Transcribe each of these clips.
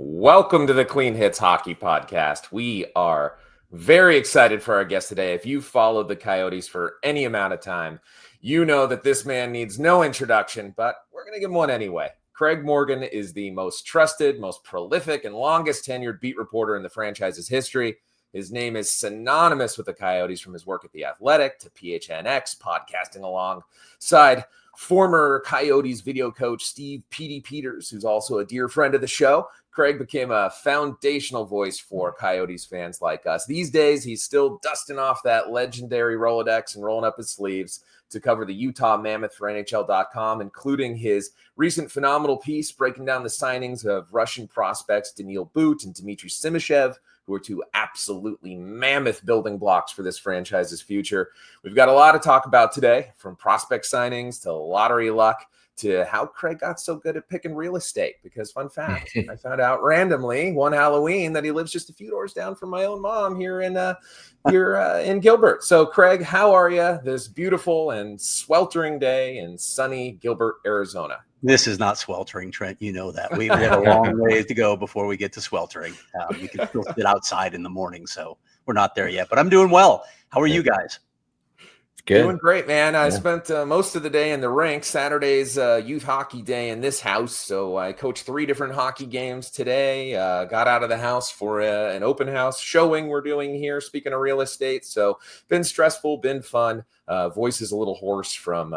Welcome to the Clean Hits Hockey Podcast. We are very excited for our guest today. If you've followed the Coyotes for any amount of time, you know that this man needs no introduction, but we're going to give him one anyway. Craig Morgan is the most trusted, most prolific, and longest tenured beat reporter in the franchise's history. His name is synonymous with the Coyotes from his work at The Athletic to PHNX, podcasting alongside former Coyotes video coach Steve Petey Peters, who's also a dear friend of the show. Craig became a foundational voice for Coyotes fans like us. These days, he's still dusting off that legendary Rolodex and rolling up his sleeves to cover the Utah Mammoth for NHL.com, including his recent phenomenal piece breaking down the signings of Russian prospects Daniil and Dmitry Simashev, who are two absolutely mammoth building blocks for this franchise's future. We've got a lot to talk about today, from prospect signings to lottery luck to how Craig got so good at picking real estate. Because fun fact, I found out randomly one Halloween that he lives just a few doors down from my own mom here in Gilbert. So Craig, how are you this beautiful and sweltering day in sunny Gilbert, Arizona? This is not sweltering, Trent. You know that. We have a long ways to go before we get to sweltering. We can still sit outside in the morning, so we're not there yet. But I'm doing well. How are you guys? Good. Doing great, man. I spent most of the day in the rink. Saturday's youth hockey day in this house, so I coached 3 different hockey games today. Got out of the house for an open house showing we're doing here, speaking of real estate. So been stressful, been fun. Voice is a little hoarse from,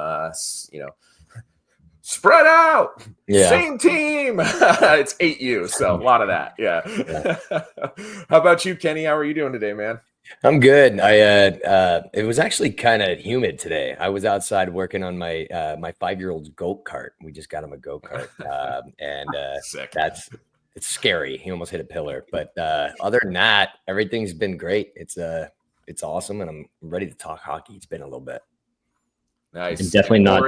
spread out, same team. It's 8U, so a lot of that. Yeah. How about you, Kenny? How are you doing today, man? I'm good. It was actually kind of humid today. I was outside working on my 5-year-old's go-kart. We just got him a go-kart, it's scary. He almost hit a pillar, but other than that, everything's been great. It's awesome, and I'm ready to talk hockey. It's been a little bit. Nice. And definitely not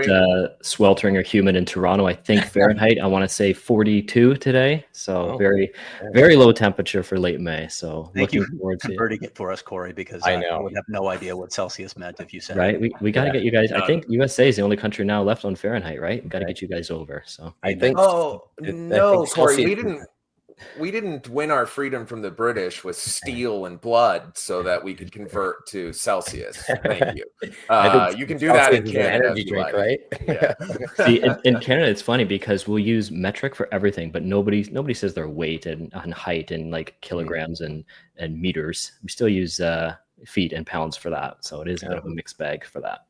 sweltering or humid in Toronto. I think Fahrenheit, I want to say 42 today. So very low temperature for late May. So Thank you for converting it for us, Corey, because I would have no idea what Celsius meant if you said right. We got to get you guys. I think USA is the only country now left on Fahrenheit, right? We got to get you guys over. So I think. No, Corey, we didn't win our freedom from the British with steel and blood so that we could convert to Celsius. Thank you. You can do that in Canada. Energy drink, right? Yeah. See, in Canada, it's funny because we'll use metric for everything, but nobody says their weight and height and like kilograms and meters. We still use feet and pounds for that. So it is a bit of a mixed bag for that.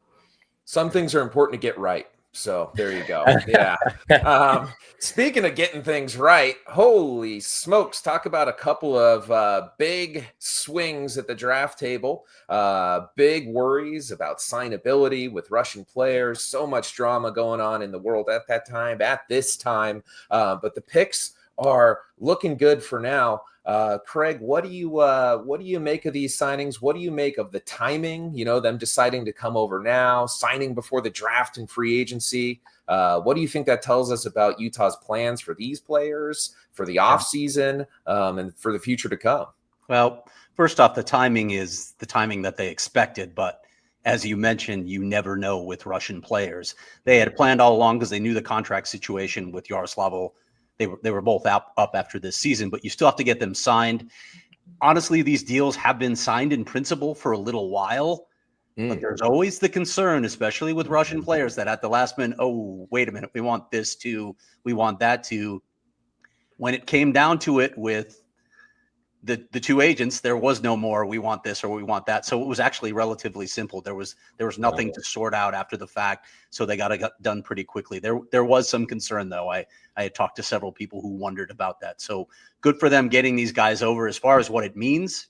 Some things are important to get right. So there you go. Yeah. Speaking of getting things right, holy smokes, talk about a couple of big swings at the draft table, big worries about signability with Russian players, so much drama going on in the world at this time. But the picks are looking good for now. Craig, what do you make of these signings? What do you make of the timing? Them deciding to come over now, signing before the draft and free agency. What do you think that tells us about Utah's plans for these players, for the offseason, and for the future to come? Well, first off, the timing is the timing that they expected, but as you mentioned, you never know with Russian players. They had planned all along because they knew the contract situation with Yaroslavl. They were both up after this season, but you still have to get them signed. Honestly, these deals have been signed in principle for a little while, but there's always the concern, especially with Russian players, that at the last minute, oh, wait a minute, we want this too, we want that too. When it came down to it with the 2 agents, there was no more we want this or we want that. So it was actually relatively simple. There was nothing to sort out after the fact, so they got it done pretty quickly. There was some concern, though. I had talked to several people who wondered about that. So good for them getting these guys over. As far as what it means,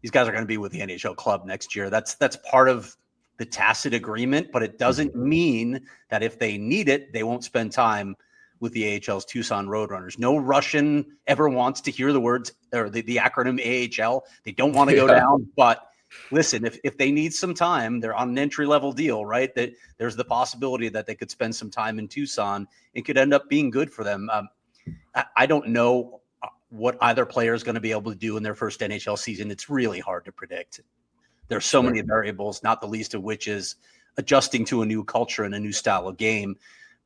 these guys are going to be with the NHL club next year. That's part of the tacit agreement, but it doesn't mean that if they need it, they won't spend time with the AHL's Tucson Roadrunners. No Russian ever wants to hear the words or the acronym AHL. They don't want to go down. But listen, if they need some time, they're on an entry-level deal, right? That there's the possibility that they could spend some time in Tucson. It could end up being good for them. I don't know what either player is going to be able to do in their first NHL season. It's really hard to predict. There's so many variables, not the least of which is adjusting to a new culture and a new style of game.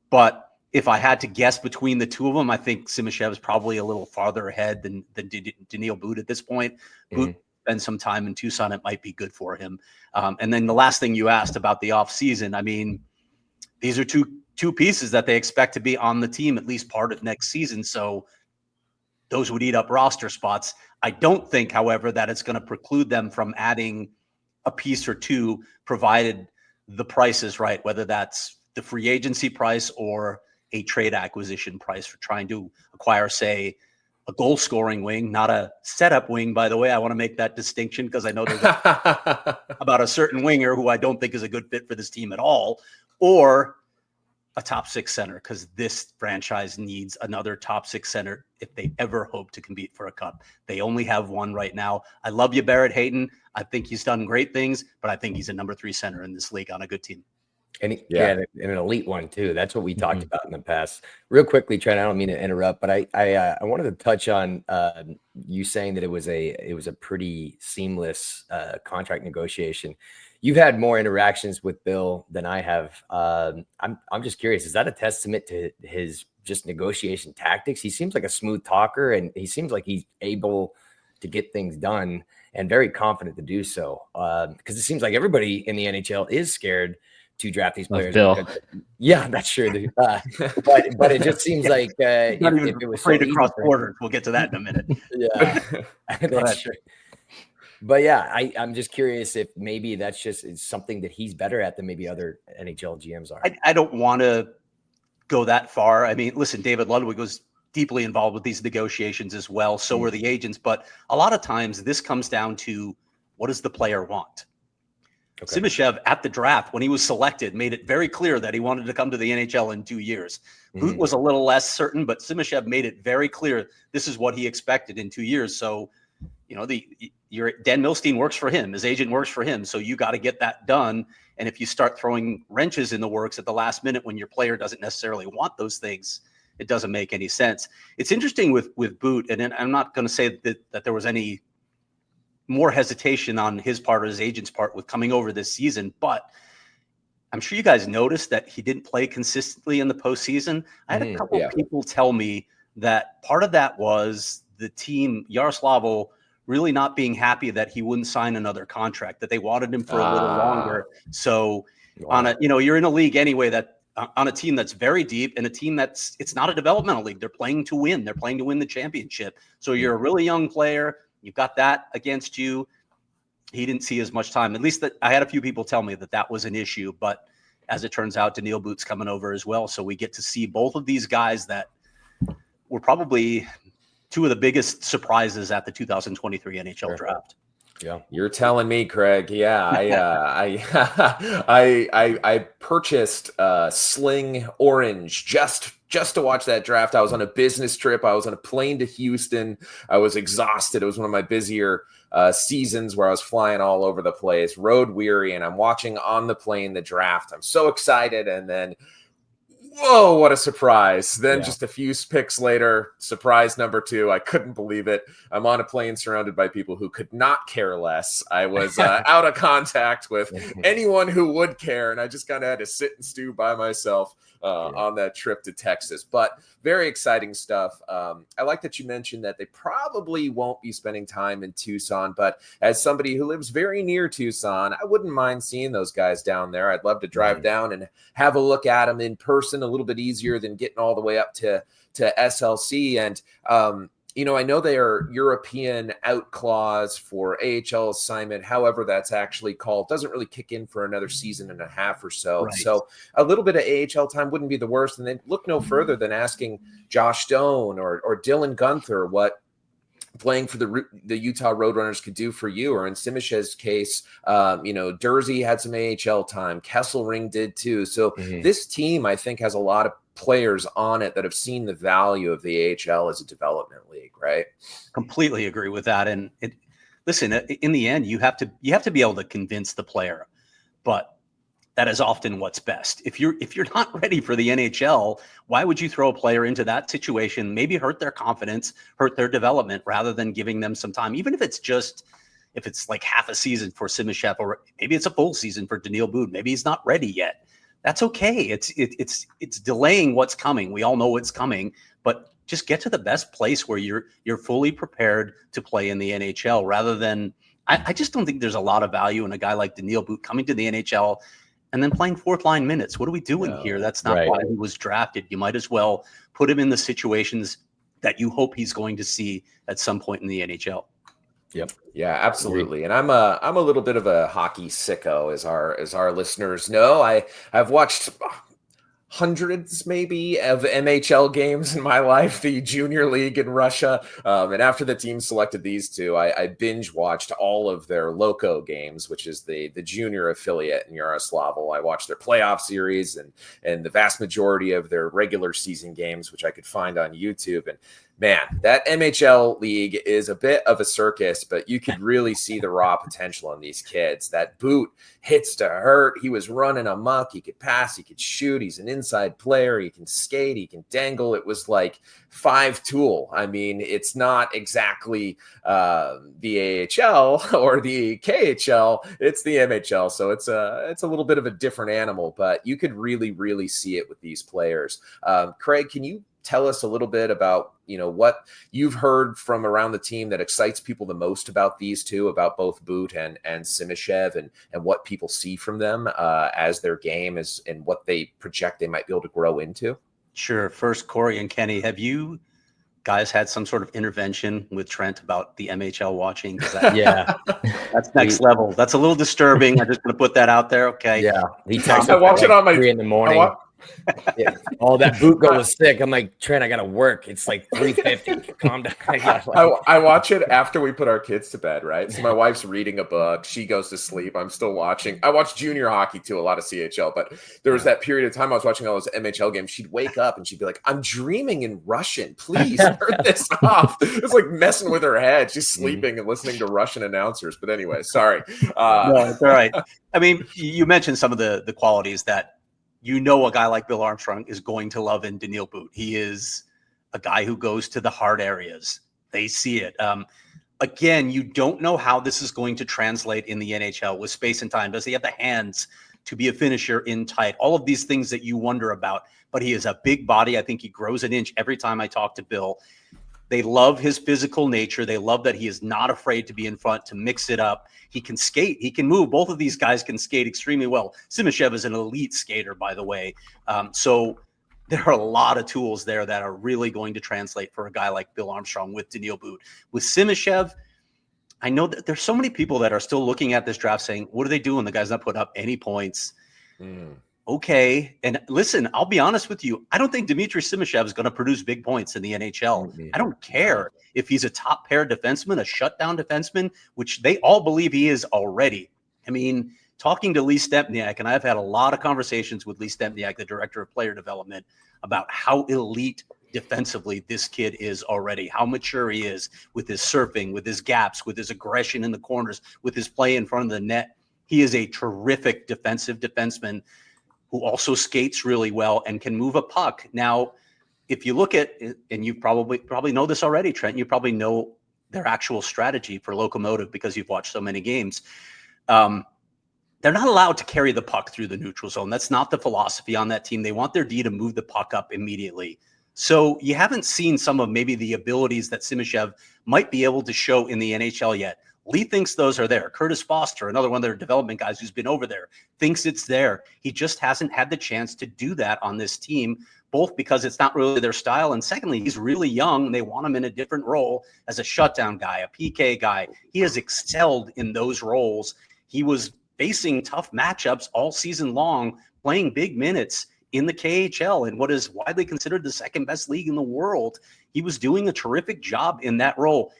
But if I had to guess between the two of them, I think Simashev is probably a little farther ahead than Daniil Boot at this point. Boot spend some time in Tucson, it might be good for him. And then the last thing you asked about the offseason, I mean, these are two pieces that they expect to be on the team at least part of next season. So those would eat up roster spots. I don't think, however, that it's going to preclude them from adding a piece or two, provided the price is right, whether that's the free agency price or a trade acquisition price for trying to acquire, say, a goal scoring wing, not a setup wing, by the way. I want to make that distinction because I know there's about a certain winger who I don't think is a good fit for this team at all, or a top six center, because this franchise needs another top six center if they ever hope to compete for a cup. They only have one right now. I love you, Barrett Hayton. I think he's done great things, but I think he's a number 3 center in this league on a good team. And and an elite one too. That's what we talked about in the past. Real quickly, Trent, I don't mean to interrupt, but I wanted to touch on you saying that it was a pretty seamless contract negotiation. You've had more interactions with Bill than I have. I'm just curious, is that a testament to his just negotiation tactics? He seems like a smooth talker, and he seems like he's able to get things done and very confident to do so. Because it seems like everybody in the NHL is scared to draft these players. Bill. Yeah, that's true. But it just seems like if it was afraid to cross borders. We'll get to that in a minute. Yeah, that's true. But yeah, I'm just curious if maybe that's just something that he's better at than maybe other NHL GMs are. I don't want to go that far. I mean, listen, David Ludwig was deeply involved with these negotiations as well. So were the agents. But a lot of times this comes down to, what does the player want? Okay. Simashev at the draft, when he was selected, made it very clear that he wanted to come to the NHL in 2 years. Boot was a little less certain, but Simashev made it very clear this is what he expected in 2 years. So, you know, Dan Milstein works for him. His agent works for him. So you got to get that done. And if you start throwing wrenches in the works at the last minute when your player doesn't necessarily want those things, it doesn't make any sense. It's interesting with Boot, and I'm not going to say that there was any more hesitation on his part or his agent's part with coming over this season, but I'm sure you guys noticed that he didn't play consistently in the postseason. I had a couple of people tell me that part of that was the team, Yaroslavl, really not being happy that he wouldn't sign another contract, that they wanted him for a little longer. So on a, you're in a league anyway that on a team that's very deep and a team it's not a developmental league. They're playing to win. They're playing to win the championship. So you're a really young player. You've got that against you. He didn't see as much time. At least that I had a few people tell me that was an issue. But as it turns out, Daniil Boot's coming over as well. So we get to see both of these guys that were probably two of the biggest surprises at the 2023 NHL draft. Yeah, you're telling me, Craig. Yeah, I purchased Sling Orange just to watch that draft. I was on a business trip. I was on a plane to Houston. I was exhausted. It was one of my busier seasons where I was flying all over the place, road weary, and I'm watching on the plane the draft. I'm so excited, and then, whoa, what a surprise. Then just a few picks later, surprise number 2. I couldn't believe it. I'm on a plane surrounded by people who could not care less. I was out of contact with anyone who would care, and I just kind of had to sit and stew by myself on that trip to Texas. But very exciting stuff. I like that you mentioned that they probably won't be spending time in Tucson, but as somebody who lives very near Tucson, I wouldn't mind seeing those guys down there. I'd love to drive down and have a look at them in person, a little bit easier than getting all the way up to SLC. And, I know they are European out clause for AHL assignment. However, that's actually called, doesn't really kick in for another season and a half or so. Right. So a little bit of AHL time wouldn't be the worst. And then look no further than asking Josh Stone or Dylan Gunther what playing for the Utah Roadrunners could do for you, or in Simashev's case, Dursey had some AHL time. Kesselring did too. So this team, I think, has a lot of players on it that have seen the value of the AHL as a development league, right? Completely agree with that. And listen, in the end, you have to be able to convince the player, but that is often what's best. If you're not ready for the NHL, why would you throw a player into that situation, maybe hurt their confidence, hurt their development, rather than giving them some time, even if it's like half a season for Simashev, or maybe it's a full season for Daniil Boot. Maybe he's not ready yet. That's okay. It's delaying what's coming. We all know what's coming, but just get to the best place where you're fully prepared to play in the NHL rather than I just don't think there's a lot of value in a guy like Daniil Boot coming to the NHL and then playing fourth line minutes. What are we doing here? That's not why he was drafted. You might as well put him in the situations that you hope he's going to see at some point in the NHL. Yep. Yeah, absolutely. And I'm a little bit of a hockey sicko, as our listeners know. I've watched hundreds maybe of NHL games in my life, the junior league in Russia. And after the team selected these two, I binge watched all of their Loco games, which is the junior affiliate in Yaroslavl. I watched their playoff series and the vast majority of their regular season games, which I could find on YouTube. And man, that MHL league is a bit of a circus, but you could really see the raw potential in these kids. That Boot hits to hurt. He was running amok. He could pass. He could shoot. He's an inside player. He can skate. He can dangle. It was like 5-tool. I mean, it's not exactly the AHL or the KHL. It's the MHL. So it's a little bit of a different animal, but you could really, really see it with these players. Craig, can you tell us a little bit about, what you've heard from around the team that excites people the most about these two, about both Boot and Simashev, and what people see from them as their game is and what they project they might be able to grow into? Sure. First, Corey and Kenny, have you guys had some sort of intervention with Trent about the MHL watching? Yeah, that's next level. That's a little disturbing. I'm just going to put that out there. Okay. Yeah, he texted I watch it on my 3 in the morning. Yeah. Oh, that boot goal was sick. I'm like, Trent, I gotta work. It's like 3:50. Calm down. I watch it after we put our kids to bed, right? So my wife's reading a book. She goes to sleep. I'm still watching. I watch junior hockey too, a lot of CHL, but there was that period of time I was watching all those MHL games. She'd wake up and she'd be like, I'm dreaming in Russian. Please turn this off. It's like messing with her head. She's sleeping and listening to Russian announcers. But anyway, sorry. No, it's all right. I mean, you mentioned some of the qualities that a guy like Bill Armstrong is going to love in Daniil Boot. He is a guy who goes to the hard areas. They see it. Again, you don't know how this is going to translate in the NHL with space and time. Does he have the hands to be a finisher in tight? All of these things that you wonder about. But he is a big body. I think he grows an inch every time I talk to Bill. They love his physical nature. They love that he is not afraid to be in front, to mix it up. He can skate. He can move. Both of these guys can skate extremely well. Simashev is an elite skater, by the way. So there are a lot of tools there that are really going to translate for a guy like Bill Armstrong with Daniil Boot. With Simashev, I know that there's so many people that are still looking at this draft saying, what are they doing? The guy's not putting up any points. Okay. And listen, I'll be honest with you. I don't think Dmitry Simashev is going to produce big points in the NHL. I don't care if he's a top pair defenseman, a shutdown defenseman, which they all believe he is already. I mean, talking to Lee Stempniak, and I've had a lot of conversations with Lee Stempniak, the director of player development, about how elite defensively this kid is already, how mature he is with his surfing, with his gaps, with his aggression in the corners, with his play in front of the net. He is a terrific defensive defenseman who also skates really well and can move a puck. Now, if you look at, and you probably know this already, Trent, you probably know their actual strategy for Locomotive because you've watched so many games. They're not allowed to carry the puck through the neutral zone. That's not the philosophy on that team. They want their D to move the puck up immediately. So you haven't seen some of maybe the abilities that Simashev might be able to show in the NHL yet. Lee thinks those are there. Curtis Foster, another one of their development guys who's been over there, thinks it's there. He just hasn't had the chance to do that on this team, both because it's not really their style. And secondly, he's really young and they want him in a different role as a shutdown guy, a PK guy. He has excelled in those roles. He was facing tough matchups all season long, playing big minutes in the KHL in what is widely considered the second best league in the world. He was doing a terrific job in that role.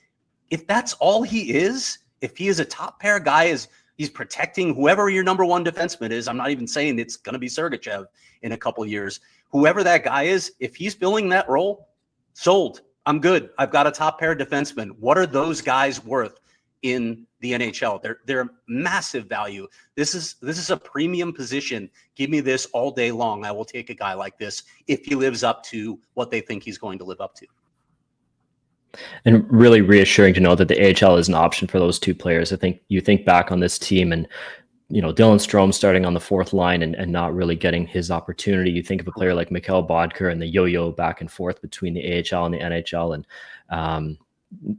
If that's all he is, if he is a top pair guy, he's protecting whoever your number one defenseman is. I'm not even saying it's going to be Sergachev in a couple of years. Whoever that guy is, if he's filling that role, sold. I'm good. I've got a top pair defenseman. What are those guys worth in the NHL? They're massive value. This is a premium position. Give me this all day long. I will take a guy like this if he lives up to what they think he's going to live up to. And really reassuring to know that the AHL is an option for those two players. I think you think back on this team and Dylan Strome starting on the fourth line and not really getting his opportunity. You think of a player like Mikhail Bodker and the yo-yo back and forth between the AHL and the NHL. And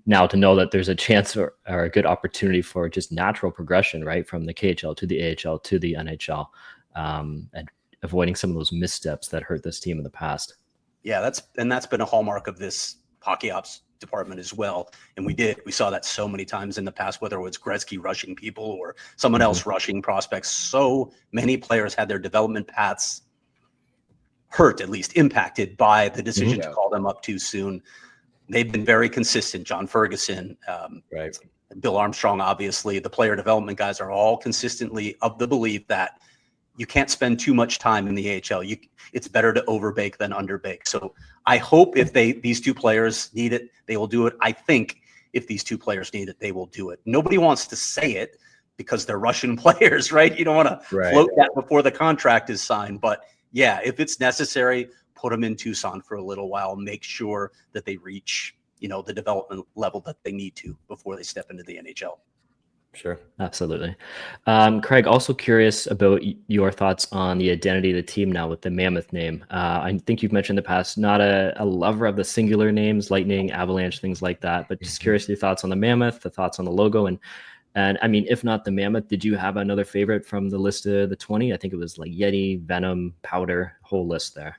now to know that there's a chance or a good opportunity for just natural progression, right, from the KHL to the AHL to the NHL, and avoiding some of those missteps that hurt this team in the past. Yeah, that's been a hallmark of this hockey ops department as well. And we saw that so many times in the past, whether it was Gretzky rushing people or someone else rushing prospects. So many players had their development paths hurt, at least impacted by the decision to call them up too soon. They've been very consistent. John Ferguson, right. Bill Armstrong, obviously, the player development guys are all consistently of the belief that you can't spend too much time in the AHL. It's better to overbake than underbake. So I hope if these two players need it, they will do it. I think if these two players need it, they will do it. Nobody wants to say it because they're Russian players, right? You don't want to float that before the contract is signed. But yeah, if it's necessary, put them in Tucson for a little while, make sure that they reach, the development level that they need to before they step into the NHL. Sure. Absolutely. Craig, also curious about your thoughts on the identity of the team now with the Mammoth name. I think you've mentioned in the past, not a lover of the singular names, Lightning, Avalanche, things like that, but just curious your thoughts on the Mammoth, the thoughts on the logo. And I mean, if not the Mammoth, did you have another favorite from the list of the 20? I think it was like Yeti, Venom, Powder, whole list there.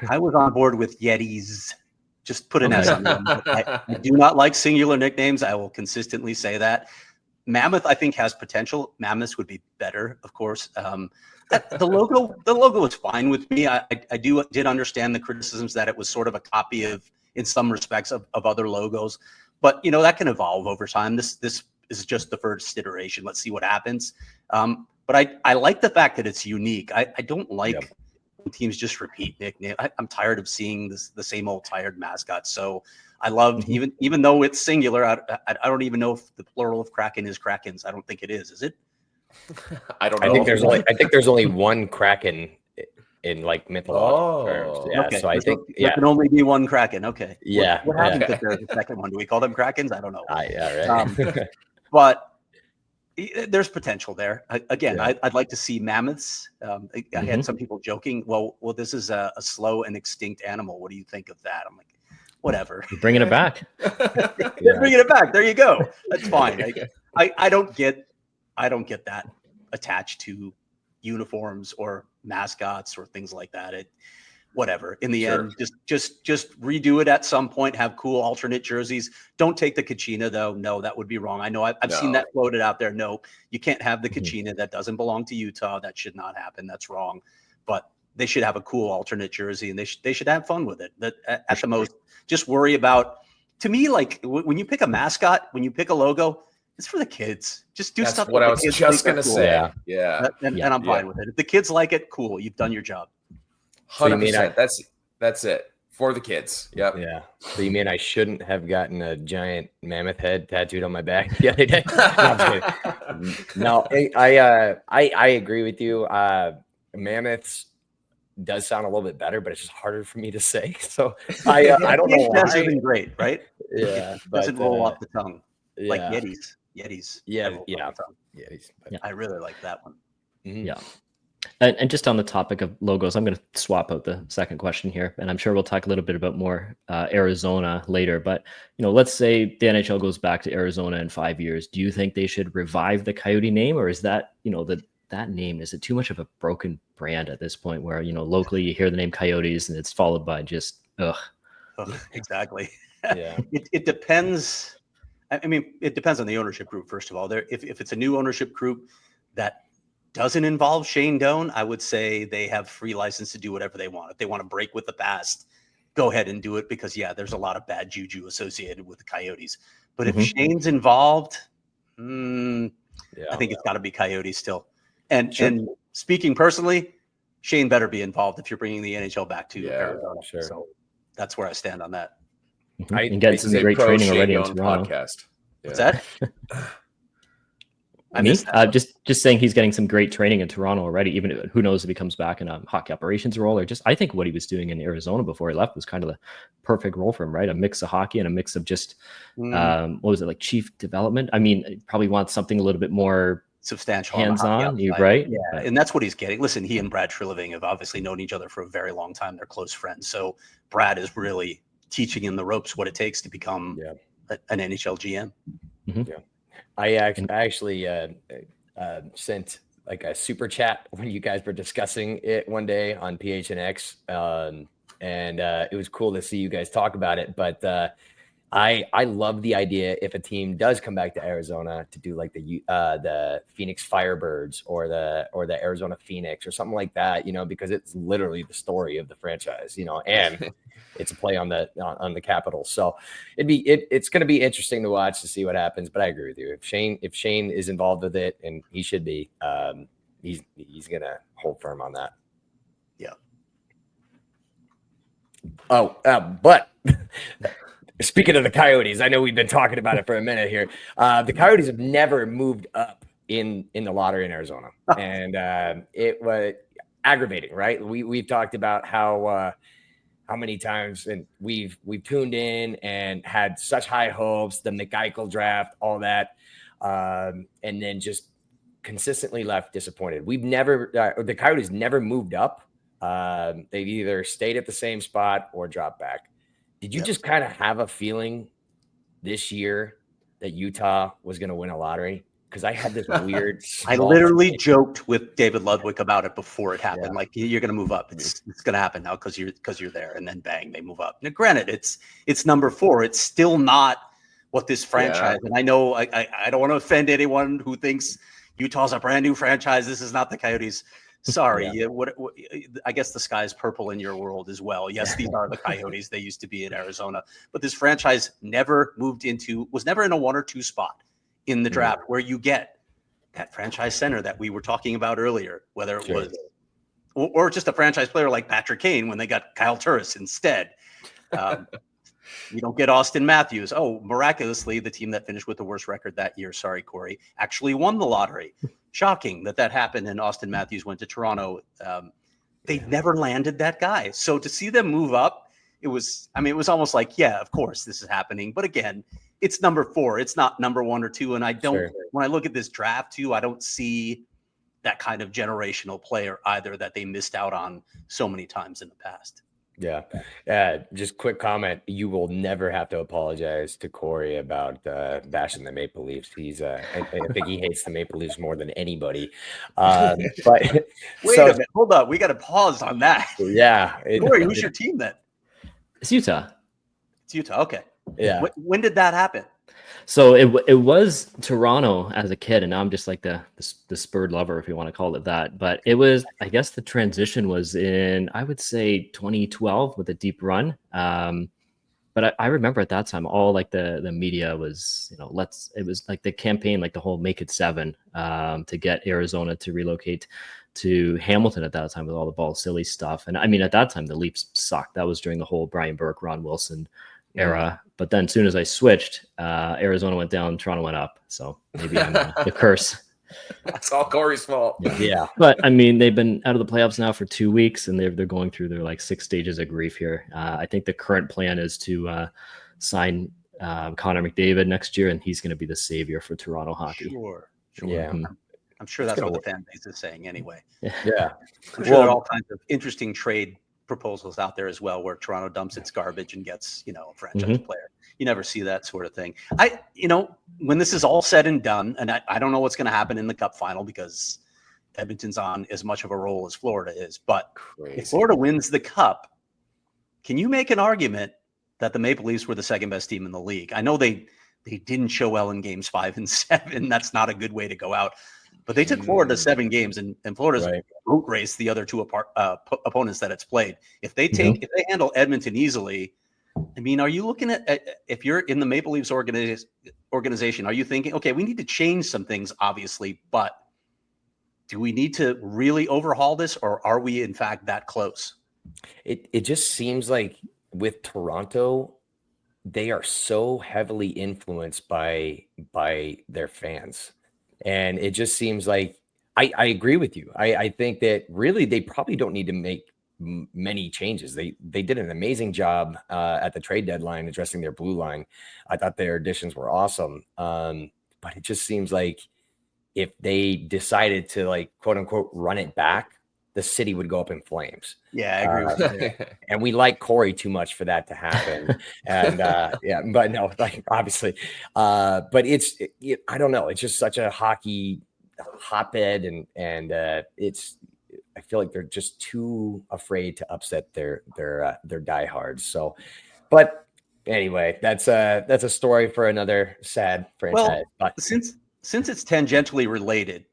I was on board with Yetis. Just put an S on them. I do not like singular nicknames. I will consistently say that. Mammoth, I think, has potential. Mammoths would be better, of course. The logo is fine with me. I did understand the criticisms that it was sort of a copy of, in some respects, of other logos. But that can evolve over time. This is just the first iteration. Let's see what happens. But I like the fact that it's unique. I don't like when teams just repeat nicknames. I'm tired of seeing the same old tired mascot. So I loved, even though it's singular, I don't even know if the plural of Kraken is Krakens. I don't think it is. Is it? I don't know. I think there's only one Kraken in like mythological terms. Yeah. Okay. So I think there can only be one Kraken. Okay. Yeah. What happens if there's a second one? Do we call them Krakens? I don't know. Yeah. Right. But there's potential there. I'd like to see mammoths. I had some people joking, well, this is a slow and extinct animal. What do you think of that? I'm like, whatever. You're bringing it back. Bringing it back. There you go. That's fine. I don't get that attached to uniforms or mascots or things like that. Whatever. In the end, just redo it at some point. Have cool alternate jerseys. Don't take the Kachina though. No, that would be wrong. I know I've seen that floated out there. No, you can't have the Kachina. That doesn't belong to Utah. That should not happen. That's wrong. But they should have a cool alternate jersey, and they should have fun with it. That at the most, just worry about. To me, like when you pick a mascot, when you pick a logo, it's for the kids. Just do stuff. That's what I was just gonna say. Yeah. And I'm fine with it. If the kids like it, cool. You've done your job. 100%. That's it for the kids. Yep. Yeah. So you mean I shouldn't have gotten a giant mammoth head tattooed on my back the other day? No, I agree with you. Mammoths does sound a little bit better, but it's just harder for me to say. So I don't know why. That's even great, right? Yeah. It doesn't roll off the tongue like Yetis. Yeah. Yetis. I really like that one. Yeah. And just on the topic of logos, I'm going to swap out the second question here, and I'm sure we'll talk a little bit about more Arizona later. But let's say the NHL goes back to Arizona in 5 years. Do you think they should revive the Coyote name, or is that that name, is it too much of a broken brand at this point, where locally you hear the name Coyotes and it's followed by just ugh? Exactly. Yeah. It depends. I mean, it depends on the ownership group. First of all, if it's a new ownership group that doesn't involve Shane Doan, I would say they have free license to do whatever they want. If they want to break with the past, go ahead and do it, because there's a lot of bad juju associated with the Coyotes. But if Shane's involved, I think it's got to be Coyotes still. And speaking personally, Shane better be involved if you're bringing the NHL back to Arizona. Sure. So that's where I stand on that. And get some great training already in Toronto. Podcast. What's that? Just saying he's getting some great training in Toronto already. Even who knows if he comes back in a hockey operations role, or I think what he was doing in Arizona before he left was kind of the perfect role for him, right? A mix of hockey and a mix of just what was it, like chief development? I mean, probably wants something a little bit more substantial hands-on. You're outside. right. Yeah, But and that's what he's getting. Listen, he and Brad Treliving have obviously known each other for a very long time. They're close friends. So Brad is really teaching him the ropes what it takes to become an NHL GM. Yeah. I actually sent like a super chat when you guys were discussing it one day on PHNX, and it was cool to see you guys talk about it. But I love the idea if a team does come back to Arizona to do like the Phoenix Firebirds or the Arizona Phoenix or something like that, because it's literally the story of the franchise, and it's a play on the Capitals. So it's going to be interesting to watch to see what happens. But I agree with you. If Shane is involved with it, and he should be, he's going to hold firm on that. Yeah. Oh, but speaking of the Coyotes, I know we've been talking about it for a minute here. The Coyotes have never moved up in the lottery in Arizona, and it was aggravating, right? We've talked about how many times and we've tuned in and had such high hopes, the McEichel draft, all that, and then just consistently left disappointed. The Coyotes never moved up. They've either stayed at the same spot or dropped back. Did you just kind of have a feeling this year that Utah was going to win a lottery? Because I had this weird. I literally joked with David Ludwig about it before it happened. Yeah. Like, you're going to move up. It's going to happen now because you're there, and then bang, they move up. Now, granted, it's number 4. It's still not what this franchise. Yeah. And I know I don't want to offend anyone who thinks Utah's a brand new franchise. This is not the Coyotes. Sorry, what I guess the sky's purple in your world as well. Yes, these are the Coyotes. They used to be in Arizona, but this franchise was never in a 1 or 2 spot in the draft where you get that franchise center that we were talking about earlier, whether it was or just a franchise player like Patrick Kane when they got Kyle Turris instead. You don't get Austin Matthews. Oh, miraculously, the team that finished with the worst record that year, sorry, Corey, actually won the lottery. Shocking that happened, and Austin Matthews went to Toronto. They've never landed that guy. So to see them move up, it was almost like, yeah, of course this is happening. But again, it's number 4. It's not number 1 or 2. And I don't, when I look at this draft too, I don't see that kind of generational player either that they missed out on so many times in the past. Yeah. Just quick comment. You will never have to apologize to Corey about bashing the Maple Leafs. I think he hates the Maple Leafs more than anybody. But wait a minute, hold up. We got to pause on that. Yeah. Corey, who's your team then? It's Utah. It's Utah. Okay. Yeah. When did that happen? So it was Toronto as a kid, and now I'm just like the spurred lover, if you want to call it that. But it was, I guess the transition was in, I would say 2012 with a deep run. But I remember at that time, all like the media was, it was like the campaign, like the whole Make It 7 to get Arizona to relocate to Hamilton at that time with all the ball silly stuff. And I mean, at that time, the Leafs sucked. That was during the whole Brian Burke, Ron Wilson era. But then as soon as I switched, Arizona went down, Toronto went up. So maybe I'm the curse. That's all Corey's fault. Yeah. But I mean, they've been out of the playoffs now for 2 weeks, and they're going through their like 6 stages of grief here. I think the current plan is to sign Connor McDavid next year, and he's going to be the savior for Toronto hockey. Sure. Yeah. I'm sure that's what the fan base is saying anyway. Yeah. I'm sure there are all kinds of interesting trade proposals out there as well, where Toronto dumps its garbage and gets, a franchise player. You never see that sort of thing. When this is all said and done, and I don't know what's going to happen in the Cup final because Edmonton's on as much of a roll as Florida is. But if Florida wins the Cup, can you make an argument that the Maple Leafs were the second best team in the league? I know they didn't show well in games 5 and 7. That's not a good way to go out. But they took Florida to 7 games, and Florida's root raced the other 2 opponents that it's played. If they handle Edmonton easily, I mean, are you looking at, if you're in the Maple Leafs organization, are you thinking, okay, we need to change some things, obviously, but do we need to really overhaul this, or are we in fact that close? It just seems like with Toronto, they are so heavily influenced by their fans. And it just seems like I agree with you. I think that really they probably don't need to make many changes. They did an amazing job at the trade deadline addressing their blue line. I thought their additions were awesome. But it just seems like if they decided to like quote unquote run it back, the city would go up in flames. Yeah, I agree with you there. And we like Corey too much for that to happen. And yeah, but no, like obviously, but I don't know. It's just such a hockey hotbed, and it's. I feel like they're just too afraid to upset their diehards. So, but anyway, that's a story for another sad franchise. Well, since it's tangentially related,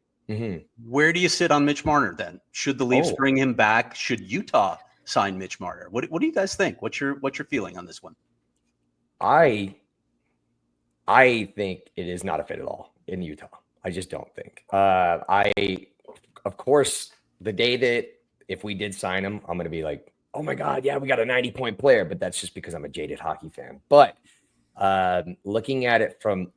where do you sit on Mitch Marner then? Should the Leafs bring him back? Should Utah sign Mitch Marner? What do you guys think? What's your feeling on this one? I think it is not a fit at all in Utah. I just don't think. Of course, the day that if we did sign him, I'm going to be like, oh my God, yeah, we got a 90-point player. But that's just because I'm a jaded hockey fan. But looking at it from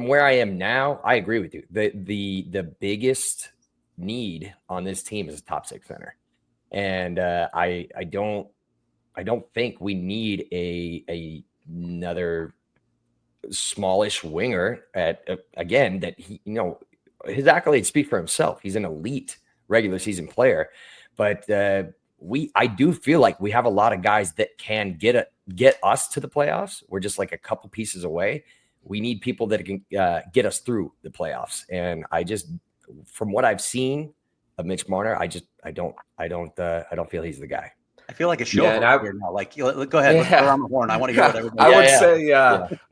where I am now, I agree with you. The biggest need on this team is a top six center. And I don't think we need another smallish winger again that he, his accolades speak for himself. He's an elite regular season player, but I do feel like we have a lot of guys that can get us to the playoffs. We're just like a couple pieces away. We need people that can get us through the playoffs. And from what I've seen of Mitch Marner, I don't feel he's the guy. I feel like a show here now. Like, go ahead. Let's go around the horn. I want to hear what everybody.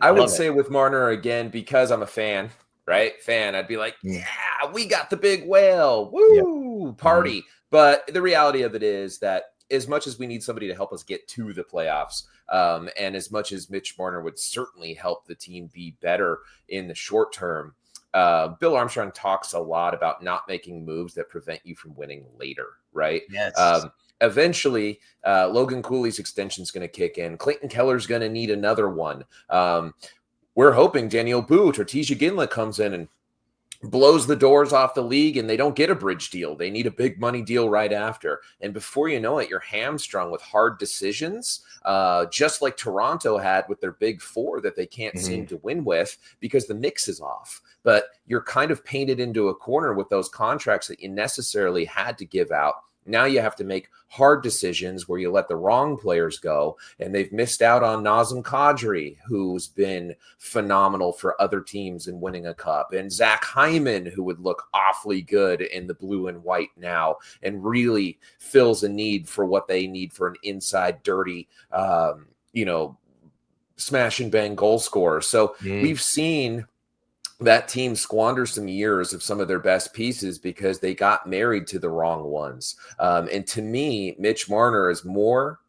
I would say with Marner again, because I'm a fan. Right? I'd be like, yeah, we got the big whale. Woo, party. Mm-hmm. But the reality of it is that as much as we need somebody to help us get to the playoffs, and as much as Mitch Marner would certainly help the team be better in the short term, Bill Armstrong talks a lot about not making moves that prevent you from winning later, right? Yes. Eventually, Logan Cooley's extension is going to kick in. Clayton Keller's going to need another one. We're hoping Daniil Boot or Tisha Ginla comes in and blows the doors off the league and they don't get a bridge deal. They need a big money deal right after. And before you know it, you're hamstrung with hard decisions, just like Toronto had with their big four that they can't seem to win with because the mix is off. But you're kind of painted into a corner with those contracts that you necessarily had to give out. Now you have to make hard decisions where you let the wrong players go, and they've missed out on Nazem Kadri, who's been phenomenal for other teams in winning a cup, and Zach Hyman, who would look awfully good in the blue and white now and really fills a need for what they need for an inside dirty, smash and bang goal scorer. So we've seen that team squander some years of some of their best pieces because they got married to the wrong ones. And to me, Mitch Marner is more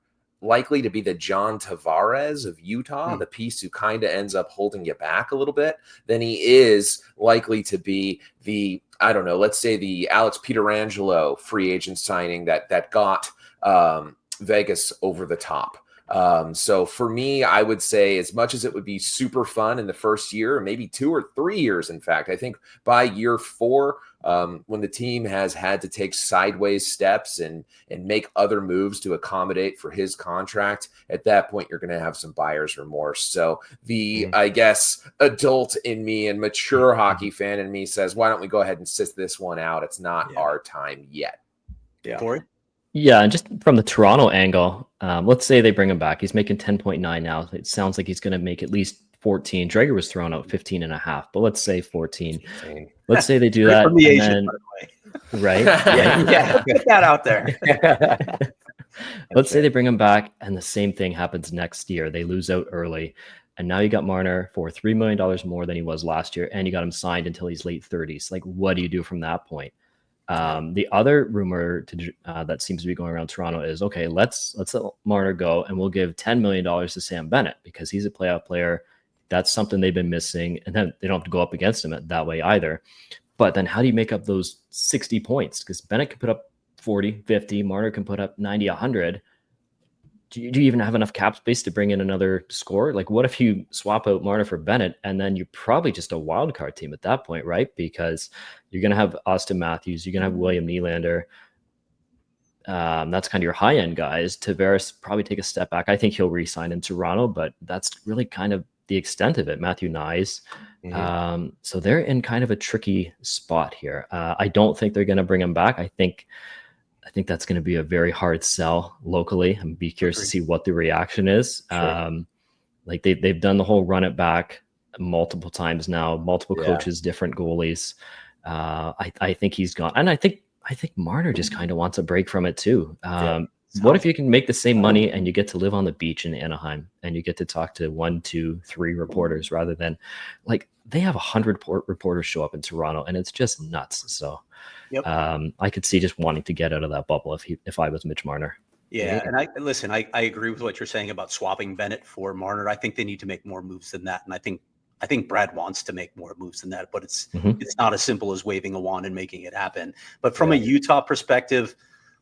likely to be the John Tavares of Utah, the piece who kind of ends up holding you back a little bit, than he is likely to be the, let's say the Alex Pietrangelo free agent signing that got Vegas over the top. So for me, I would say as much as it would be super fun in the first year, maybe 2 or 3 years, in fact, I think by year 4, when the team has had to take sideways steps and make other moves to accommodate for his contract, at that point, you're going to have some buyer's remorse. So I guess, adult in me and mature hockey fan in me says, why don't we go ahead and sit this one out? It's not our time yet. Yeah. Corey? Yeah, and just from the Toronto angle, let's say they bring him back. He's making 10.9 now. It sounds like he's going to make at least 14. Drager was thrown out 15 and a half, but let's say 14. Let's say they do that. From the Asian, by the way. Right? Yeah. Put that out there. Let's say they bring him back, and the same thing happens next year. They lose out early, and now you got Marner for $3 million more than he was last year, and you got him signed until he's late 30s. Like, what do you do from that point? The other rumor that seems to be going around Toronto is, okay, let's let Marner go and we'll give $10 million to Sam Bennett because he's a playoff player. That's something they've been missing. And then they don't have to go up against him that way either. But then how do you make up those 60 points? Because Bennett can put up 40, 50, Marner can put up 90, 100. Do you even have enough cap space to bring in another scorer? Like, what if you swap out Marner for Bennett, and then you're probably just a wild card team at that point, right? Because you're going to have Austin Matthews, you're going to have William Nylander. That's kind of your high-end guys. Tavares probably take a step back. I think he'll re-sign in Toronto, but that's really kind of the extent of it. Matthew Nyes, So they're in kind of a tricky spot here. I don't think they're going to bring him back. I think that's going to be a very hard sell locally. I'm be curious to see what the reaction is. Sure. Like they've done the whole run it back multiple times now, multiple coaches, different goalies. I think he's gone, and I think Marner just kind of wants a break from it too. What if you can make the same money and you get to live on the beach in Anaheim and you get to talk to 1, 2, 3 reporters rather than like they have 100 reporters show up in Toronto and it's just nuts. So I could see just wanting to get out of that bubble if I was Mitch Marner. Yeah, and I agree with what you're saying about swapping Bennett for Marner. I think they need to make more moves than that, and I think Brad wants to make more moves than that, but it's not as simple as waving a wand and making it happen. But from a Utah perspective,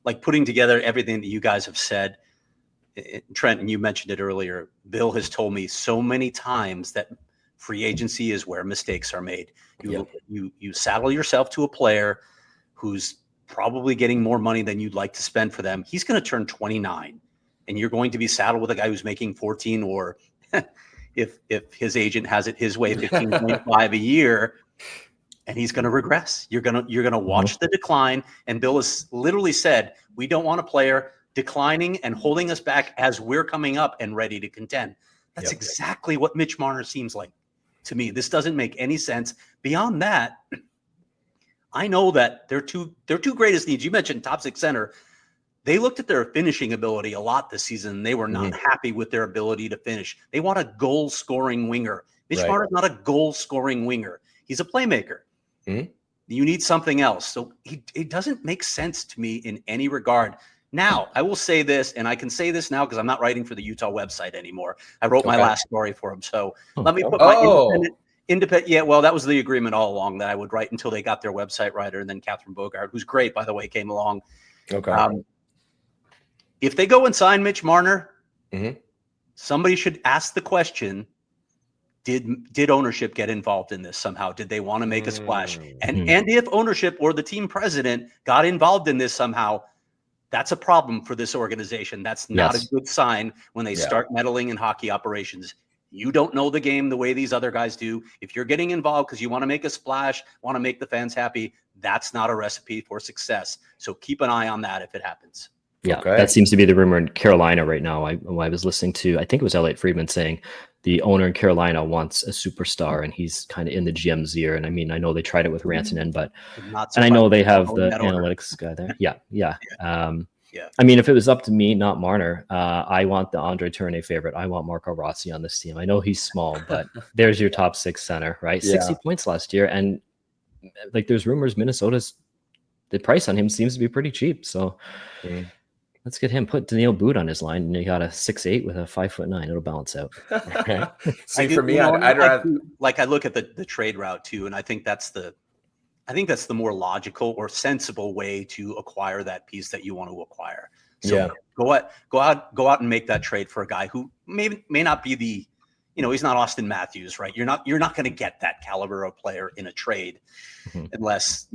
like putting together everything that you guys have said, Trent, and you mentioned it earlier, Bill has told me so many times that free agency is where mistakes are made. You saddle yourself to a player who's probably getting more money than you'd like to spend for them. He's going to turn 29 and you're going to be saddled with a guy who's making 14 or if his agent has it his way, 15.5 a year, and he's going to regress. You're going to watch the decline. And Bill has literally said, we don't want a player declining and holding us back as we're coming up and ready to contend. That's exactly what Mitch Marner seems like to me. This doesn't make any sense. Beyond that, I know that their two greatest needs, you mentioned top 6 center. They looked at their finishing ability a lot this season. They were not happy with their ability to finish. They want a goal-scoring winger. Mitch Marner's not a goal-scoring winger. He's a playmaker. You need something else. So it doesn't make sense to me in any regard. Now, I will say this, and I can say this now because I'm not writing for the Utah website anymore. I wrote my last story for them. So let me put my independent. Yeah, well, that was the agreement all along that I would write until they got their website writer. And then Catherine Bogart, who's great, by the way, came along. If they go and sign Mitch Marner, somebody should ask the question, did ownership get involved in this somehow? Did they want to make a splash? And if ownership or the team president got involved in this somehow, that's a problem for this organization. That's not a good sign when they start meddling in hockey operations. You don't know the game the way these other guys do. If you're getting involved because you want to make a splash, want to make the fans happy, that's not a recipe for success. So keep an eye on that if it happens. Yeah, that seems to be the rumor in Carolina right now. I was listening to, I think it was Elliot Friedman saying the owner in Carolina wants a superstar and he's kind of in the GM's ear. And I mean, I know they tried it with Rantanen, but and I know they have the analytics guy there. Yeah. I mean, if it was up to me, not Marner, I want the Andre Tourné favorite. I want Marco Rossi on this team. I know he's small, but there's your top 6 center, right? 60 points last year. And like there's rumors the price on him seems to be pretty cheap. So let's get him. Put Daniil Boot on his line, and you got a 6'8" with a 5'9". It'll balance out. See, for me, I'd rather I look at the trade route too, and I think that's the more logical or sensible way to acquire that piece that you want to acquire. So go out and make that trade for a guy who may not be the, he's not Austin Matthews, right? You're not going to get that caliber of player in a trade unless,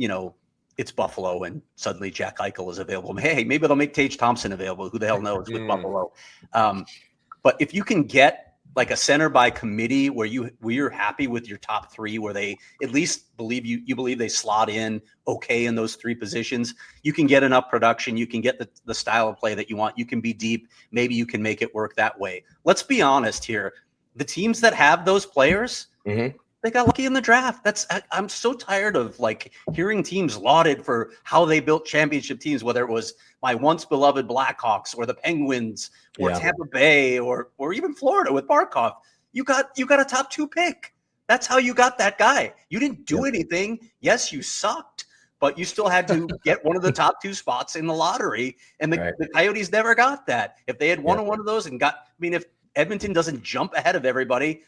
it's Buffalo and suddenly Jack Eichel is available. Hey, maybe they'll make Tage Thompson available. Who the hell knows with Buffalo? But if you can get like a center by committee where you're happy with your top 3, where they at least believe you believe they slot in okay in those 3 positions, you can get enough production. You can get the style of play that you want. You can be deep. Maybe you can make it work that way. Let's be honest here. The teams that have those players, they got lucky in the draft. I'm so tired of like hearing teams lauded for how they built championship teams, whether it was my once beloved Blackhawks or the Penguins or Tampa Bay or even Florida with Barkov. You got a top 2 pick. That's how you got that guy. You didn't do anything. Yes, you sucked, but you still had to get one of the top 2 spots in the lottery. And the Coyotes never got that. If they had won one of those and if Edmonton doesn't jump ahead of everybody,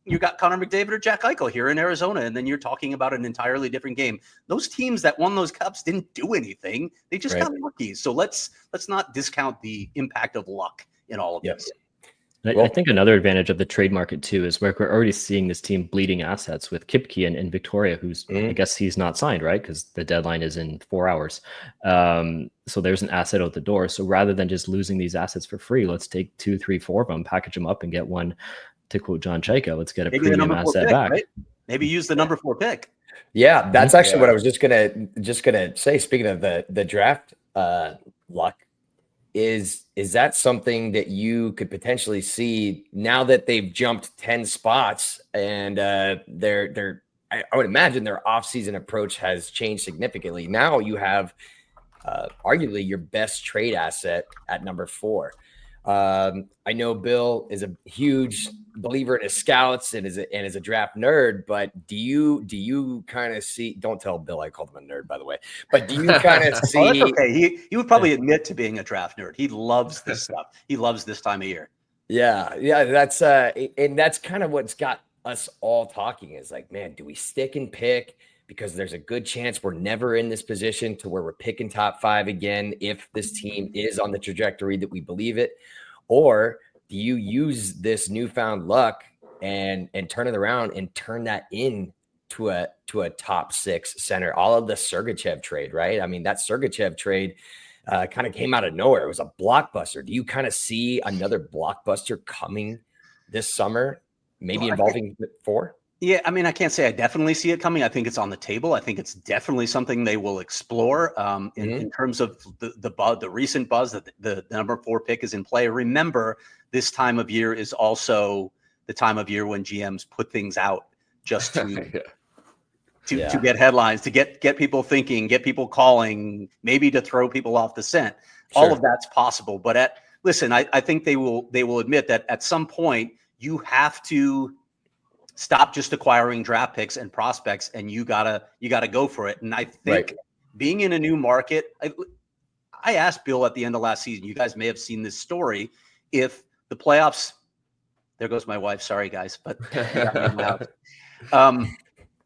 you got Connor McDavid or Jack Eichel here in Arizona, and then you're talking about an entirely different game. Those teams that won those cups didn't do anything. They just got lucky. So let's not discount the impact of luck in all of this. I think another advantage of the trade market too is where we're already seeing this team bleeding assets with Kipke and Victoria, who's I guess he's not signed, right? Because the deadline is in 4 hours. So there's an asset out the door. So rather than just losing these assets for free, let's take 2, 3, 4 of them, package them up, and get one. To quote John Chaika, let's get a premium asset back. Right? Maybe use the number 4 pick. Yeah, that's actually what I was just gonna say. Speaking of the draft luck, is that something that you could potentially see now that they've jumped 10 spots and I would imagine their offseason approach has changed significantly. Now you have arguably your best trade asset at number 4. I know Bill is a huge believer in his scouts and is a draft nerd, but do you kind of see? Don't tell Bill I called him a nerd, by the way. But do you kind of see? Oh, that's okay. He would probably admit to being a draft nerd. He loves this stuff. He loves this time of year. Yeah. That's and that's kind of what's got us all talking. Is like, man, do we stick and pick? Because there's a good chance we're never in this position to where we're picking top 5 again if this team is on the trajectory that we believe it. Or do you use this newfound luck and turn it around and turn that into a top 6 center? All of the Sergachev trade, right? I mean, that Sergachev trade kind of came out of nowhere. It was a blockbuster. Do you kind of see another blockbuster coming this summer, maybe involving 4? Yeah, I mean, I can't say I definitely see it coming. I think it's on the table. I think it's definitely something they will explore in terms of the recent buzz that the number 4 pick is in play. Remember, this time of year is also the time of year when GMs put things out just to to get headlines, to get people thinking, get people calling, maybe to throw people off the scent. Sure. All of that's possible. But listen, I think they will admit that at some point you have to stop just acquiring draft picks and prospects, and you gotta go for it. And I think being in a new market, I asked Bill at the end of last season, you guys may have seen this story, if the playoffs, there goes my wife, sorry guys, but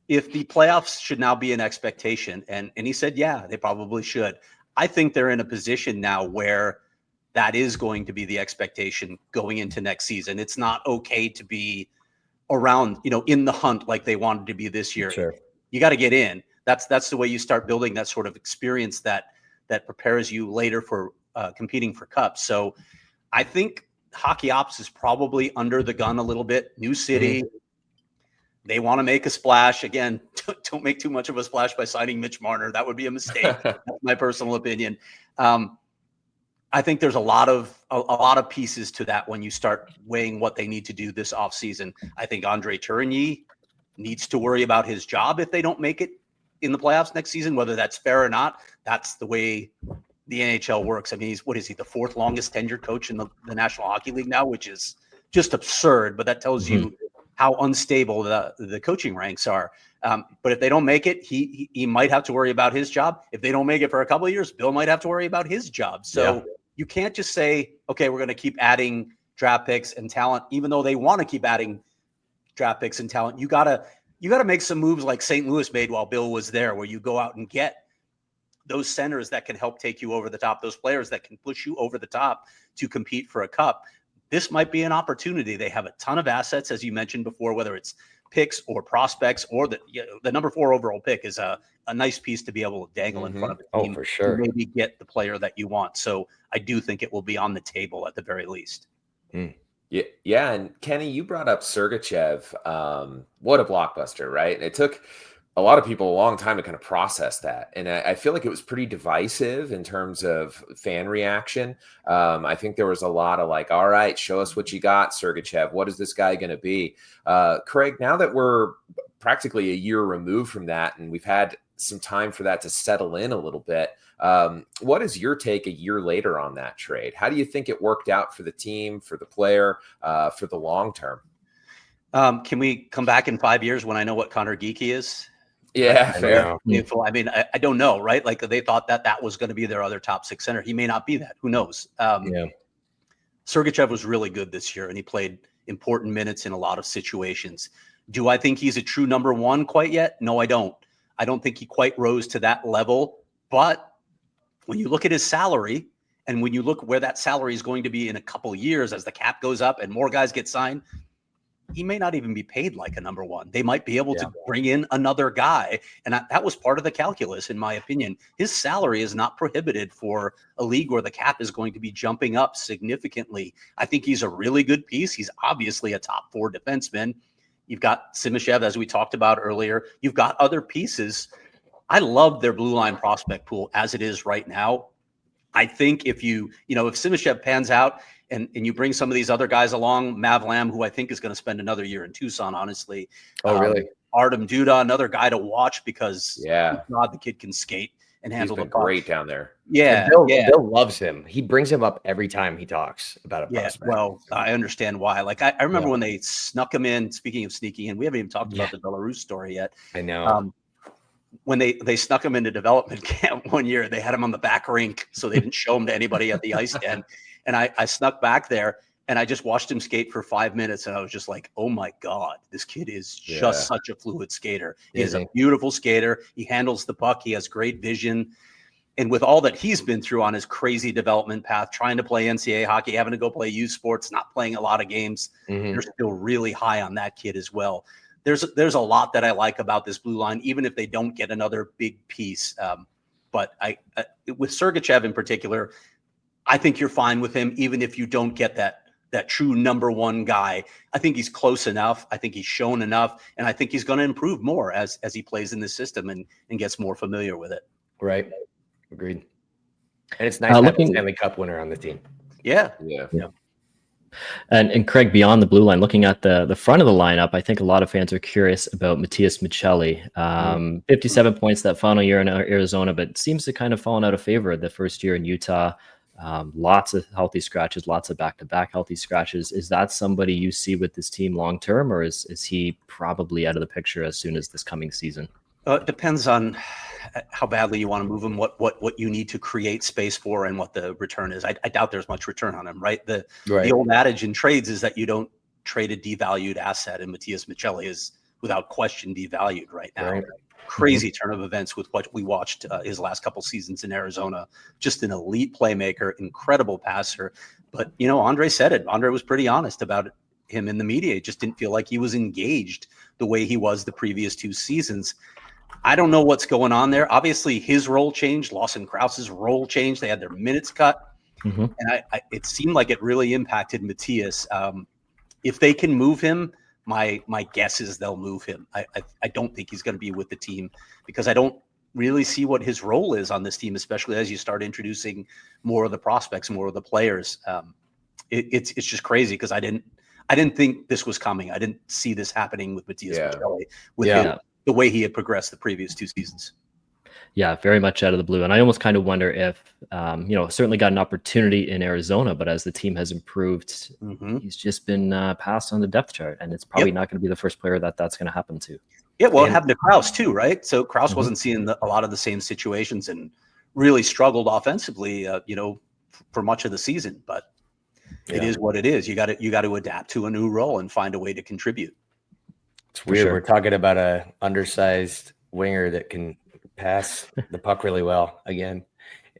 if the playoffs should now be an expectation, and he said, yeah, they probably should. I think they're in a position now where that is going to be the expectation going into next season. It's not okay to be around, in the hunt like they wanted to be this year. Sure. You got to get in. That's the way you start building that sort of experience that prepares you later for competing for cups. So I think Hockey Ops is probably under the gun a little bit. New city. They want to make a splash. Again, don't make too much of a splash by signing Mitch Marner. That would be a mistake. That's my personal opinion. I think there's a lot of pieces to that when you start weighing what they need to do this offseason. I think Andre Tourigny needs to worry about his job if they don't make it in the playoffs next season, whether that's fair or not. That's the way the NHL works. I mean, the 4th longest tenured coach in the National Hockey League now, which is just absurd, but that tells you how unstable the coaching ranks are. But if they don't make it, he might have to worry about his job. If they don't make it for a couple of years, Bill might have to worry about his job. So you can't just say, okay, we're going to keep adding draft picks and talent, even though they want to keep adding draft picks and talent. You gotta make some moves like St. Louis made while Bill was there, where you go out and get those centers that can help take you over the top, those players that can push you over the top to compete for a cup. This might be an opportunity. They have a ton of assets, as you mentioned before, whether it's picks or prospects, or the number 4 overall pick is a nice piece to be able to dangle in front of a team. Oh, for sure. To maybe get the player that you want. So I do think it will be on the table at the very least. Yeah. And Kenny, you brought up Sergachev. What a blockbuster, right? It took a lot of people a long time to kind of process that. And I feel like it was pretty divisive in terms of fan reaction. I think there was a lot of like, all right, show us what you got, Sergachev. What is this guy going to be? Craig, now that we're practically a year removed from that, and we've had some time for that to settle in a little bit, what is your take a year later on that trade? How do you think it worked out for the team, for the player, for the long term? Can we come back in 5 years when I know what Connor Geekie is? Yeah, fair. I mean, I don't know, right? Like they thought that was going to be their other top 6 center. He may not be that. Who knows? Sergachev was really good this year, and he played important minutes in a lot of situations. Do I think he's a true number 1 quite yet? No, I don't. I don't think he quite rose to that level. But when you look at his salary, and when you look where that salary is going to be in a couple of years as the cap goes up and more guys get signed, he may not even be paid like a number 1. They might be able to bring in another guy. And that was part of the calculus, in my opinion. His salary is not prohibited for a league where the cap is going to be jumping up significantly. I think he's a really good piece. He's obviously a top 4 defenseman. You've got Simashev, as we talked about earlier. You've got other pieces. I love their blue line prospect pool as it is right now. I think if if Simashev pans out and you bring some of these other guys along, Mav Lamb, who I think is going to spend another year in Tucson, honestly. Oh, really? Artem Duda, another guy to watch because God, the kid can skate and handle the puck. Great down there. Yeah, Bill loves him. He brings him up every time he talks about a prospect. Well, I understand why. Like I remember when they snuck him in. Speaking of sneaking in, we haven't even talked about the Belarus story yet. I know. When they snuck him into development camp one year, they had him on the back rink, so they didn't show him to anybody at the ice den. And I snuck back there, and I just watched him skate for 5 minutes, and I was just like, oh my God, this kid is just such a fluid skater. He is a beautiful skater. He handles the puck. He has great vision. And with all that he's been through on his crazy development path, trying to play NCAA hockey, having to go play youth sports, not playing a lot of games, they're still really high on that kid as well. There's a lot that I like about this blue line, even if they don't get another big piece. But with Sergachev in particular, I think you're fine with him, even if you don't get that true number one guy. I think he's close enough. I think he's shown enough, and I think he's going to improve more as he plays in this system and gets more familiar with it. Right. Agreed. And it's nice to have a Stanley Cup winner on the team. Yeah. And Craig, beyond the blue line, looking at the front of the lineup, I think a lot of fans are curious about Matias Michelli. 57 points that final year in Arizona, but seems to kind of fallen out of favor the first year in Utah. Lots of healthy scratches, lots of back-to-back healthy scratches. Is that somebody you see with this team long-term, or is he probably out of the picture as soon as this coming season? It depends on how badly you want to move him, what you need to create space for, and what the return is. I doubt there's much return on him, right? The old adage in trades is that you don't trade a devalued asset, and Matias Michelli is without question devalued right now. Right. Crazy turn of events with what we watched his last couple seasons in Arizona. Just an elite playmaker, incredible passer. But, Andre said it. Andre was pretty honest about him in the media. It just didn't feel like he was engaged the way he was the previous 2 seasons. I don't know what's going on there. Obviously, his role changed. Lawson Krause's role changed. They had their minutes cut. And it seemed like it really impacted Matias. If they can move him, my guess is they'll move him. I don't think he's going to be with the team because I don't really see what his role is on this team, especially as you start introducing more of the prospects, more of the players. It's just crazy because I didn't think this was coming. I didn't see this happening with Matias Michelli with him, the way he had progressed the previous 2 seasons. Yeah, very much out of the blue. And I almost kind of wonder if, certainly got an opportunity in Arizona, but as the team has improved, he's just been passed on the depth chart. And it's probably not going to be the first player that's going to happen to. Yeah, well, it happened to Krause too, right? So Krause wasn't seeing a lot of the same situations and really struggled offensively, for much of the season. But it is what it is. You got to adapt to a new role and find a way to contribute. It's weird. We're talking about a undersized winger that can pass the puck really well again.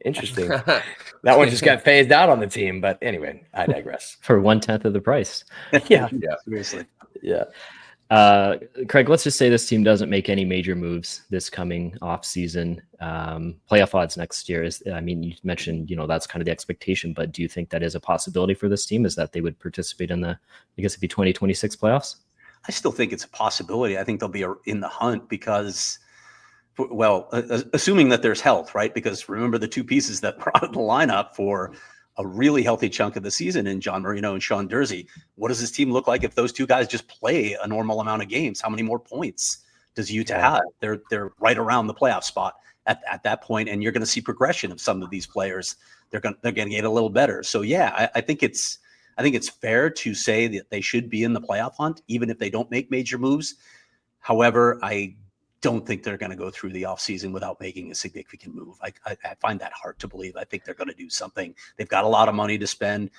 Interesting. That one just got phased out on the team, but anyway, I digress. For 1/10 of the price. Yeah, seriously. Yeah. Craig, let's just say this team doesn't make any major moves this coming off season. Playoff odds next year you mentioned, that's kind of the expectation, but do you think that is a possibility for this team? Is that they would participate in the 2026 playoffs? I still think it's a possibility. I think they'll be in the hunt because, assuming that there's health, right? Because remember the 2 pieces that brought the lineup for a really healthy chunk of the season in John Marino and Sean Durzi. What does this team look like if those 2 guys just play a normal amount of games? How many more points does Utah have? They're right around the playoff spot at that point, and you're going to see progression of some of these players. They're going to get a little better. So I think it's fair to say that they should be in the playoff hunt, even if they don't make major moves. However, I don't think they're going to go through the offseason without making a significant move. I find that hard to believe. I think they're going to do something. They've got a lot of money to spend.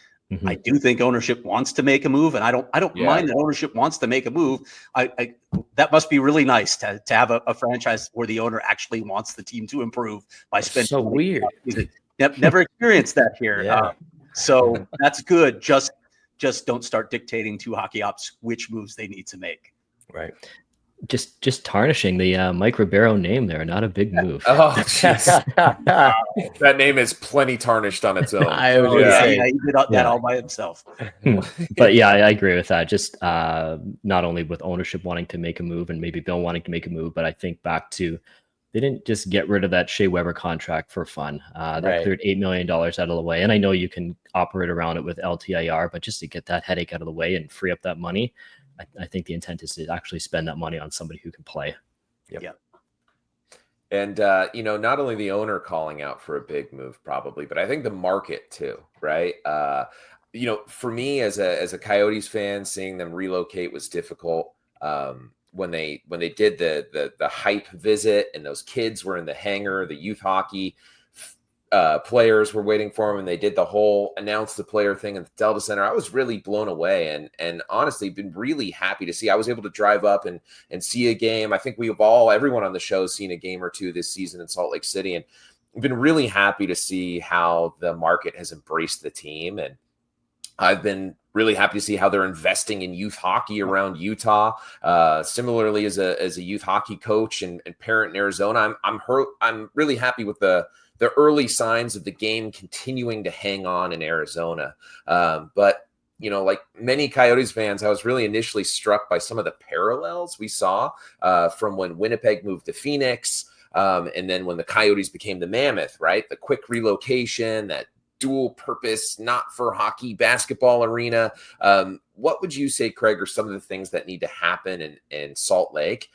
I do think ownership wants to make a move, and I don't mind that ownership wants to make a move. That must be really nice to have a franchise where the owner actually wants the team to improve by spending. So weird. Never experienced that here. So that's good. Just don't start dictating to hockey ops which moves they need to make. Right. Just tarnishing the Mike Ribeiro name there. Not a big move. Oh, jeez. That name is plenty tarnished on its own. I was gonna say, he did that all by himself. But yeah, I agree with that. Just not only with ownership wanting to make a move and maybe Bill wanting to make a move, but I think back to they didn't just get rid of that Shea Weber contract for fun. That cleared $8 million out of the way. And I know you can operate around it with LTIR, but just to get that headache out of the way and free up that money, I think the intent is to actually spend that money on somebody who can play. Yep. And, not only the owner calling out for a big move probably, but I think the market too, right? For me as a Coyotes fan, seeing them relocate was difficult. When they did the hype visit and those kids were in the hangar, the youth hockey players were waiting for them, and they did the whole announce the player thing at the Delta Center. I was really blown away and honestly been really happy to see. I was able to drive up and see a game. I think everyone on the show has seen a game or two this season in Salt Lake City, and I've been really happy to see how the market has embraced the team. And I've been really happy to see how they're investing in youth hockey around Utah. Similarly, as a youth hockey coach and parent in Arizona, I'm really happy with the early signs of the game continuing to hang on in Arizona. But like many Coyotes fans, I was really initially struck by some of the parallels we saw from when Winnipeg moved to Phoenix, and then when the Coyotes became the Mammoth, right? The quick relocation, that dual purpose, not for hockey, basketball arena. What would you say, Craig, are some of the things that need to happen in Salt Lake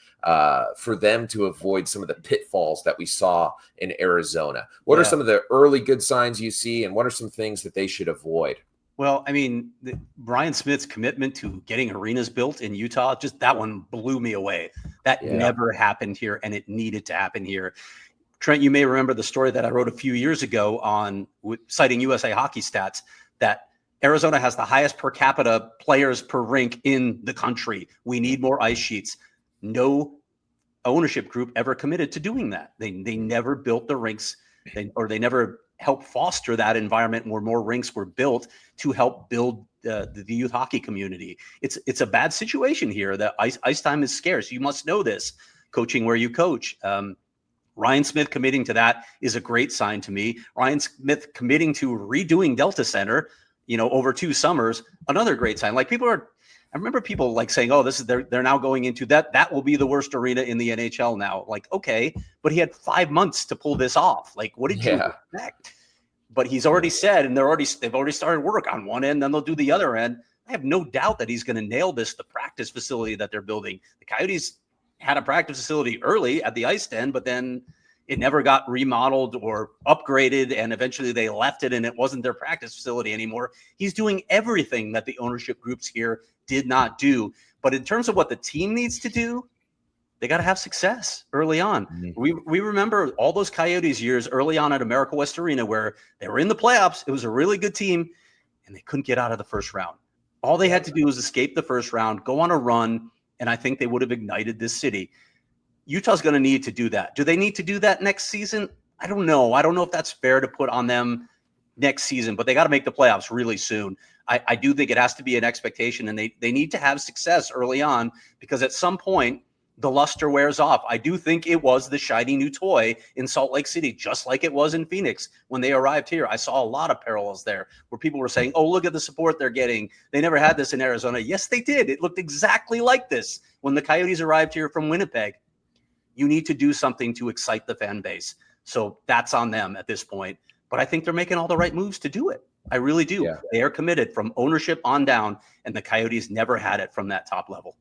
for them to avoid some of the pitfalls that we saw in Arizona? What are some of the early good signs you see, and what are some things that they should avoid? Well, I mean, Brian Smith's commitment to getting arenas built in Utah, just that one blew me away. That never happened here, and it needed to happen here. Trent, you may remember the story that I wrote a few years ago citing USA Hockey stats that Arizona has the highest per capita players per rink in the country. We need more ice sheets. No ownership group ever committed to doing that. They never built the rinks, they never helped foster that environment where more rinks were built to help build the youth hockey community. It's a bad situation here. The ice time is scarce. You must know this, coaching where you coach. Ryan Smith committing to that is a great sign to me. Ryan Smith committing to redoing Delta Center, over 2 summers, another great sign. Like I remember people like saying, "Oh, they're now going into that. That will be the worst arena in the NHL now." Like, okay, but he had 5 months to pull this off. Like, what did you expect? But he's already said, and they've already started work on one end, then they'll do the other end. I have no doubt that he's going to nail this. The practice facility that they're building, the Coyotes had a practice facility early at the ice den, but then it never got remodeled or upgraded, and eventually they left it and it wasn't their practice facility anymore. He's doing everything that the ownership groups here did not do. But in terms of what the team needs to do, they got to have success early on. Mm-hmm. We remember all those Coyotes years early on at America West Arena where they were in the playoffs. It was a really good team, and they couldn't get out of the first round. All they had to do was escape the first round, go on a run, and I think they would have ignited this city. Utah's going to need to do that. Do they need to do that next season? I don't know. I don't know if that's fair to put on them next season, but they got to make the playoffs really soon. I do think it has to be an expectation, and they need to have success early on, because at some point the luster wears off. I do think it was the shiny new toy in Salt Lake City, just like it was in Phoenix when they arrived here. I saw a lot of parallels there where people were saying, "Oh, look at the support they're getting. They never had this in Arizona." Yes, they did. It looked exactly like this when the Coyotes arrived here from Winnipeg. You need to do something to excite the fan base. So that's on them at this point. But I think they're making all the right moves to do it. I really do. Yeah. They are committed from ownership on down, and the Coyotes never had it from that top level.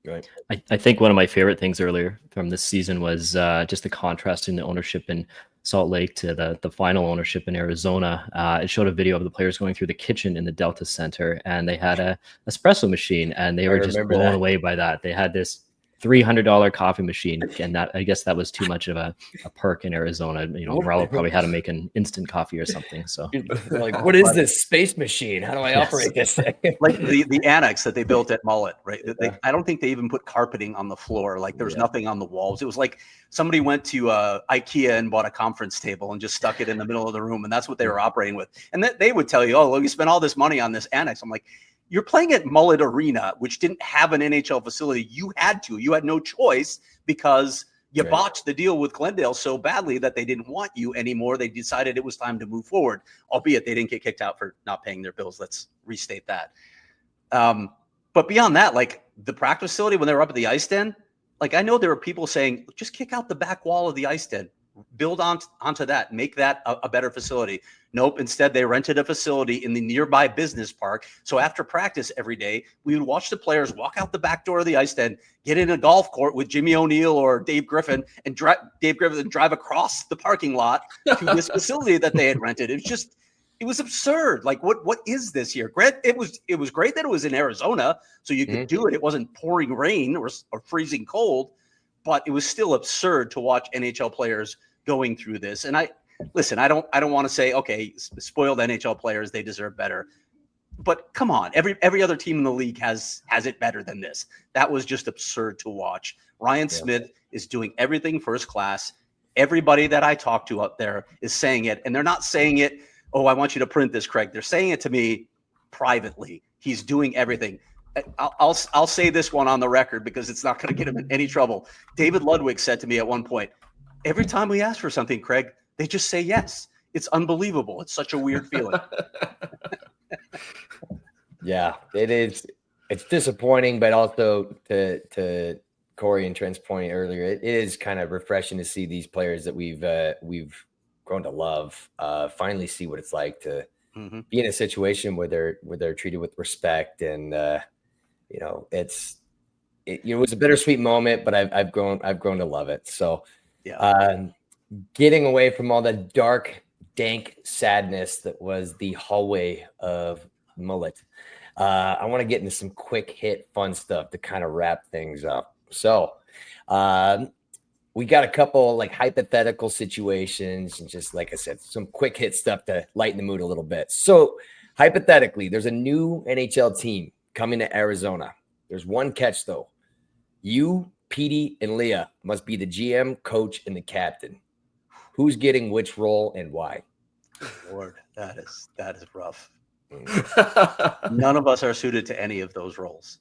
Right. I think one of my favorite things earlier from this season was just the contrast in the ownership in Salt Lake to the final ownership in Arizona. It showed a video of the players going through the kitchen in the Delta Center, and they had a espresso machine, and they were just blown away by that. They had this $300 coffee machine, and that, I guess that was too much of a perk in Arizona. Morello probably had to make an instant coffee or something. So like, what is this space machine? How do I operate this thing? Like the annex that they built at Mullet, right? I don't think they even put carpeting on the floor. Like there was nothing on the walls. It was like somebody went to IKEA and bought a conference table and just stuck it in the middle of the room, and that's what they were operating with. And they would tell you, "Oh, well, you spent all this money on this annex." I'm like, You're playing at Mullet Arena, which didn't have an NHL facility. You had no choice because you botched the deal with Glendale so badly that they didn't want you anymore. They decided it was time to move forward, albeit they didn't get kicked out for not paying their bills. Let's restate that. But beyond that, like the practice facility, when they were up at the ice den, like I know there were people saying, just kick out the back wall of the ice den, build onto that, make that a better facility. Nope. Instead, they rented a facility in the nearby business park. So after practice every day, we would watch the players walk out the back door of the ice den, get in a golf court with Jimmy O'Neill or Dave Griffin, and drive across the parking lot to this facility that they had rented. It was absurd. Like, what is this here? It was great that it was in Arizona, so you could do it. It wasn't pouring rain or freezing cold, but it was still absurd to watch NHL players going through this. And I don't want to say, okay, spoiled NHL players, they deserve better. But come on, every other team in the league has it better than this. That was just absurd to watch. Ryan Smith is doing everything first class. Everybody that I talk to up there is saying it, and they're not saying it, oh, I want you to print this, Craig. They're saying it to me privately. He's doing everything. I'll say this one on the record because it's not going to get him in any trouble. David Ludwig said to me at one point, every time we ask for something, Craig, they just say yes. It's unbelievable. It's such a weird feeling. Yeah, it is. It's disappointing, but also to Corey and Trent's point earlier, it is kind of refreshing to see these players that we've grown to love finally see what it's like to be in a situation where they're treated with respect, and it was a bittersweet moment, but I've grown to love it. So getting away from all the dark, dank sadness that was the hallway of Mullet, I want to get into some quick hit fun stuff to kind of wrap things up. So we got a couple like hypothetical situations and just, like I said, some quick hit stuff to lighten the mood a little bit. So hypothetically, there's a new NHL team coming to Arizona. There's one catch though. You, Petey, and Leah must be the GM, coach, and the captain. Who's getting which role and why? Lord, that is rough. None of us are suited to any of those roles.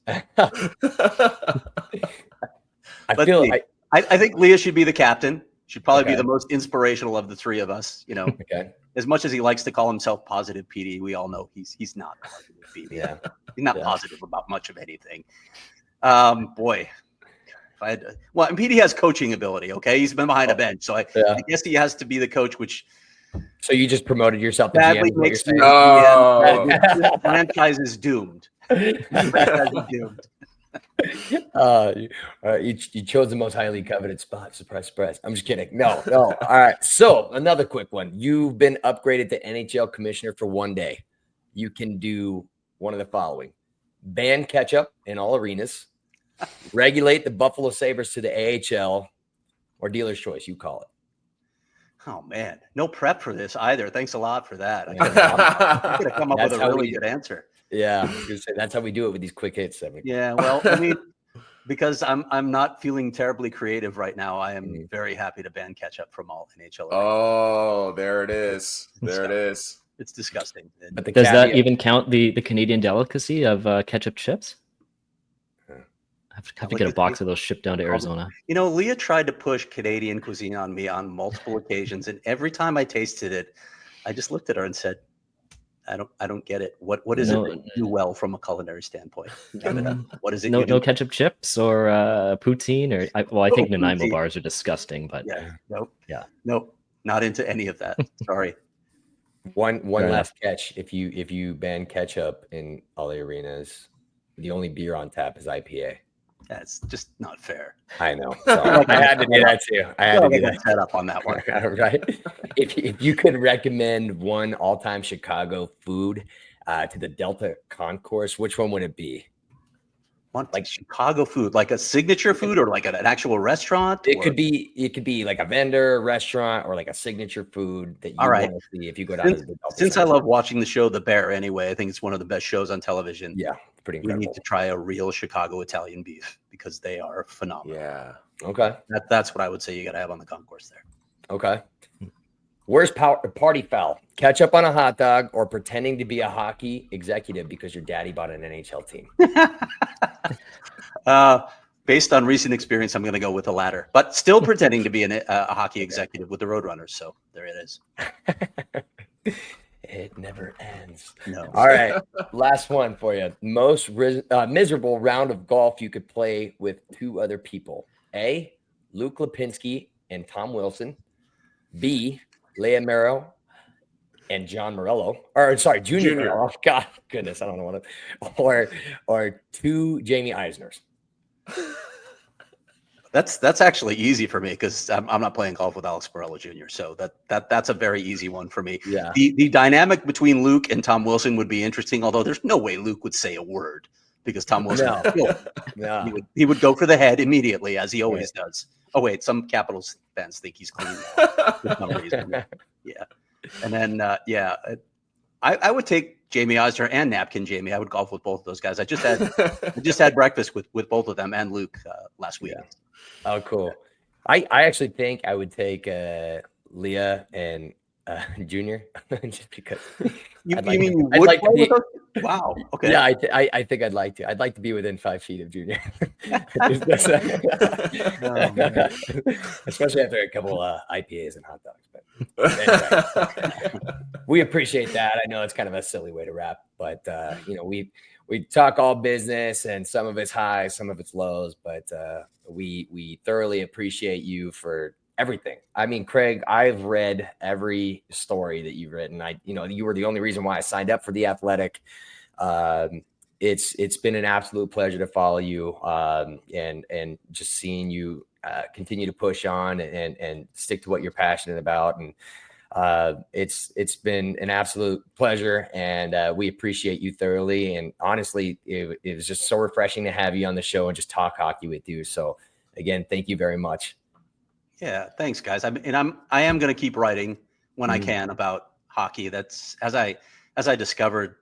I think Leah should be the captain. Should probably be the most inspirational of the three of us. Okay. As much as he likes to call himself positive PD, we all know he's not positive PD. Yeah. He's not positive about much of anything. Boy, if I had to, well, and PD has coaching ability. Okay, he's been behind a bench, so I guess he has to be the coach. Which so you just promoted yourself to badly GM, makes me the franchise is doomed. Franchise is doomed. You chose the most highly coveted spot. Surprise, surprise. I'm just kidding. No. All right. So another quick one. You've been upgraded to NHL commissioner for one day. You can do one of the following: ban ketchup in all arenas, regulate the Buffalo Sabres to the AHL, or dealer's choice. You call it. Oh man, no prep for this either. Thanks a lot for that. I could have come up with a really good answer. Yeah, I was gonna say, that's how we do it with these quick hits. Yeah, well, I mean, because I'm not feeling terribly creative right now, I am very happy to ban ketchup from all NHL. Oh, there it is. There it is. It's disgusting. But does that even count the Canadian delicacy of ketchup chips? Have to get a box of those shipped down to Arizona. Leah tried to push Canadian cuisine on me on multiple occasions, and every time I tasted it, I just looked at her and said, I don't get it. What is it that you do well from a culinary standpoint? What is it? No ketchup chips or poutine or I think Nanaimo bars are disgusting, but nope, not into any of that. Sorry. One last catch. If you ban ketchup in all the arenas, the only beer on tap is IPA. That's just not fair. I know. Sorry. I had to do that too. I had to do that. Set up on that one. Right. If you could recommend one all-time Chicago food to the Delta Concourse, which one would it be? Like Chicago food, like a signature food, or like an actual restaurant? It could be like a vendor, restaurant, or like a signature food that you want to see if you go down to the Delta. Since I love watching the show The Bear anyway, I think it's one of the best shows on television. Yeah, pretty incredible. We need to try a real Chicago Italian beef because they are phenomenal. Yeah. Okay. That's what I would say you got to have on the concourse there. Okay. Worst party foul: catch up on a hot dog or pretending to be a hockey executive because your daddy bought an NHL team. Based on recent experience, I'm going to go with the latter, but still pretending to be a hockey executive with the Roadrunners. So there it is. It never ends. No. All right. Last one for you. Most miserable round of golf you could play with two other people. A, Luke Lipinski and Tom Wilson. B, Leah Merrill and John Morello. Or sorry, Junior. Morello. God goodness, I don't know what it. Or two Jamie Eisners. That's actually easy for me because I'm not playing golf with Alex Morello Jr. So that's a very easy one for me. Yeah. The dynamic between Luke and Tom Wilson would be interesting, although there's no way Luke would say a word because Tom Wilson he would go for the head immediately, as he always does. Oh wait, some Capitals fans think he's clean for some reason. Yeah, and then I would take Jamie Eisner and Napkin Jamie. I would golf with both of those guys. I just had breakfast with both of them and Luke last week. Yeah. Oh, cool. I actually think I would take Leah and Junior just because. Wow. Okay. Yeah, I think I'd like to. I'd like to be within 5 feet of Junior. Especially after a couple IPAs and hot dogs. But anyway, we appreciate that. I know it's kind of a silly way to wrap, but we talk all business, and some of it's highs, some of it's lows, but we thoroughly appreciate you for everything. I mean, Craig, I've read every story that you've written. You were the only reason why I signed up for The Athletic. It's been an absolute pleasure to follow you, and just seeing you continue to push on and stick to what you're passionate about. And it's been an absolute pleasure, and we appreciate you thoroughly. And honestly, it was just so refreshing to have you on the show and just talk hockey with you. So again, thank you very much. Yeah, thanks, guys. I am going to keep writing when I can about hockey. That's as I discovered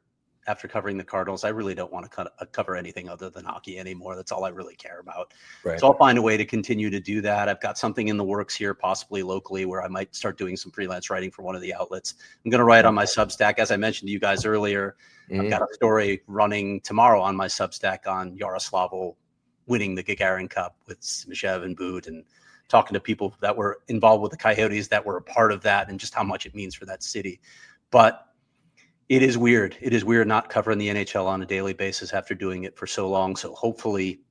after covering the Cardinals, I really don't want to cover anything other than hockey anymore. That's all I really care about. Right. So I'll find a way to continue to do that. I've got something in the works here, possibly locally, where I might start doing some freelance writing for one of the outlets. I'm going to write on my Substack. As I mentioned to you guys earlier, I've got a story running tomorrow on my Substack on Yaroslavl winning the Gagarin Cup with Simashev and Boot, and talking to people that were involved with the Coyotes that were a part of that and just how much it means for that city. But it is weird. It is weird not covering the NHL on a daily basis after doing it for so long. So hopefully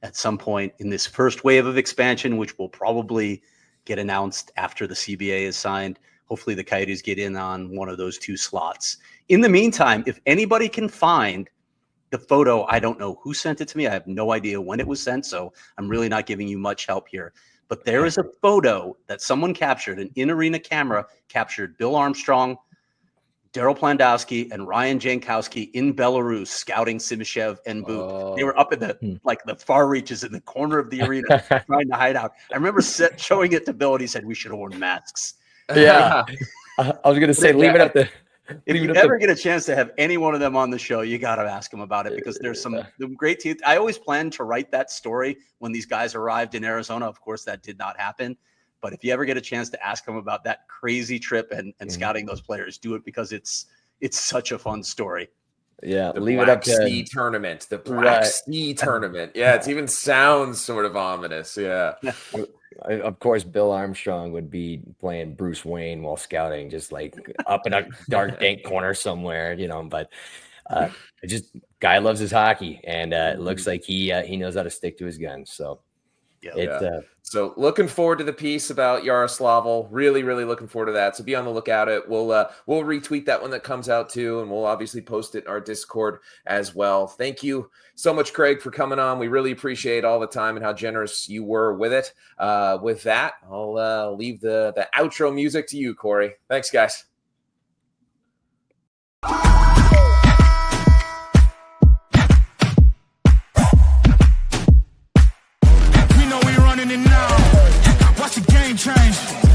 at some point in this first wave of expansion, which will probably get announced after the CBA is signed, hopefully the Coyotes get in on one of those two slots. In the meantime, if anybody can find the photo, I don't know who sent it to me. I have no idea when it was sent, so I'm really not giving you much help here. But there is a photo that someone captured, an in-arena camera captured Bill Armstrong, Daryl Plandowski, and Ryan Jankowski in Belarus scouting Simashev and Boot. Oh. They were up in the far reaches in the corner of the arena trying to hide out. I remember showing it to Bill, and he said we should have worn masks. Yeah. I was going to say, leave it up there. If you ever get a chance to have any one of them on the show, you got to ask them about it, because there's some great teams. I always planned to write that story when these guys arrived in Arizona. Of course, that did not happen. But if you ever get a chance to ask them about that crazy trip and scouting those players, do it, because it's such a fun story. Yeah, leave it up to Sea tournament. The Black Sea tournament. Yeah, it even sounds sort of ominous. Yeah. Of course, Bill Armstrong would be playing Bruce Wayne while scouting, just like up in a dark, dank corner somewhere, But just guy loves his hockey, and it looks like he knows how to stick to his guns. So. So looking forward to the piece about Yaroslavl. Really, really looking forward to that. So be on the lookout. We'll retweet that one that comes out too, and we'll obviously post it in our Discord as well. Thank you so much, Craig, for coming on. We really appreciate all the time and how generous you were with it. With that, I'll leave the outro music to you, Corey. Thanks, guys. Now, watch the game change.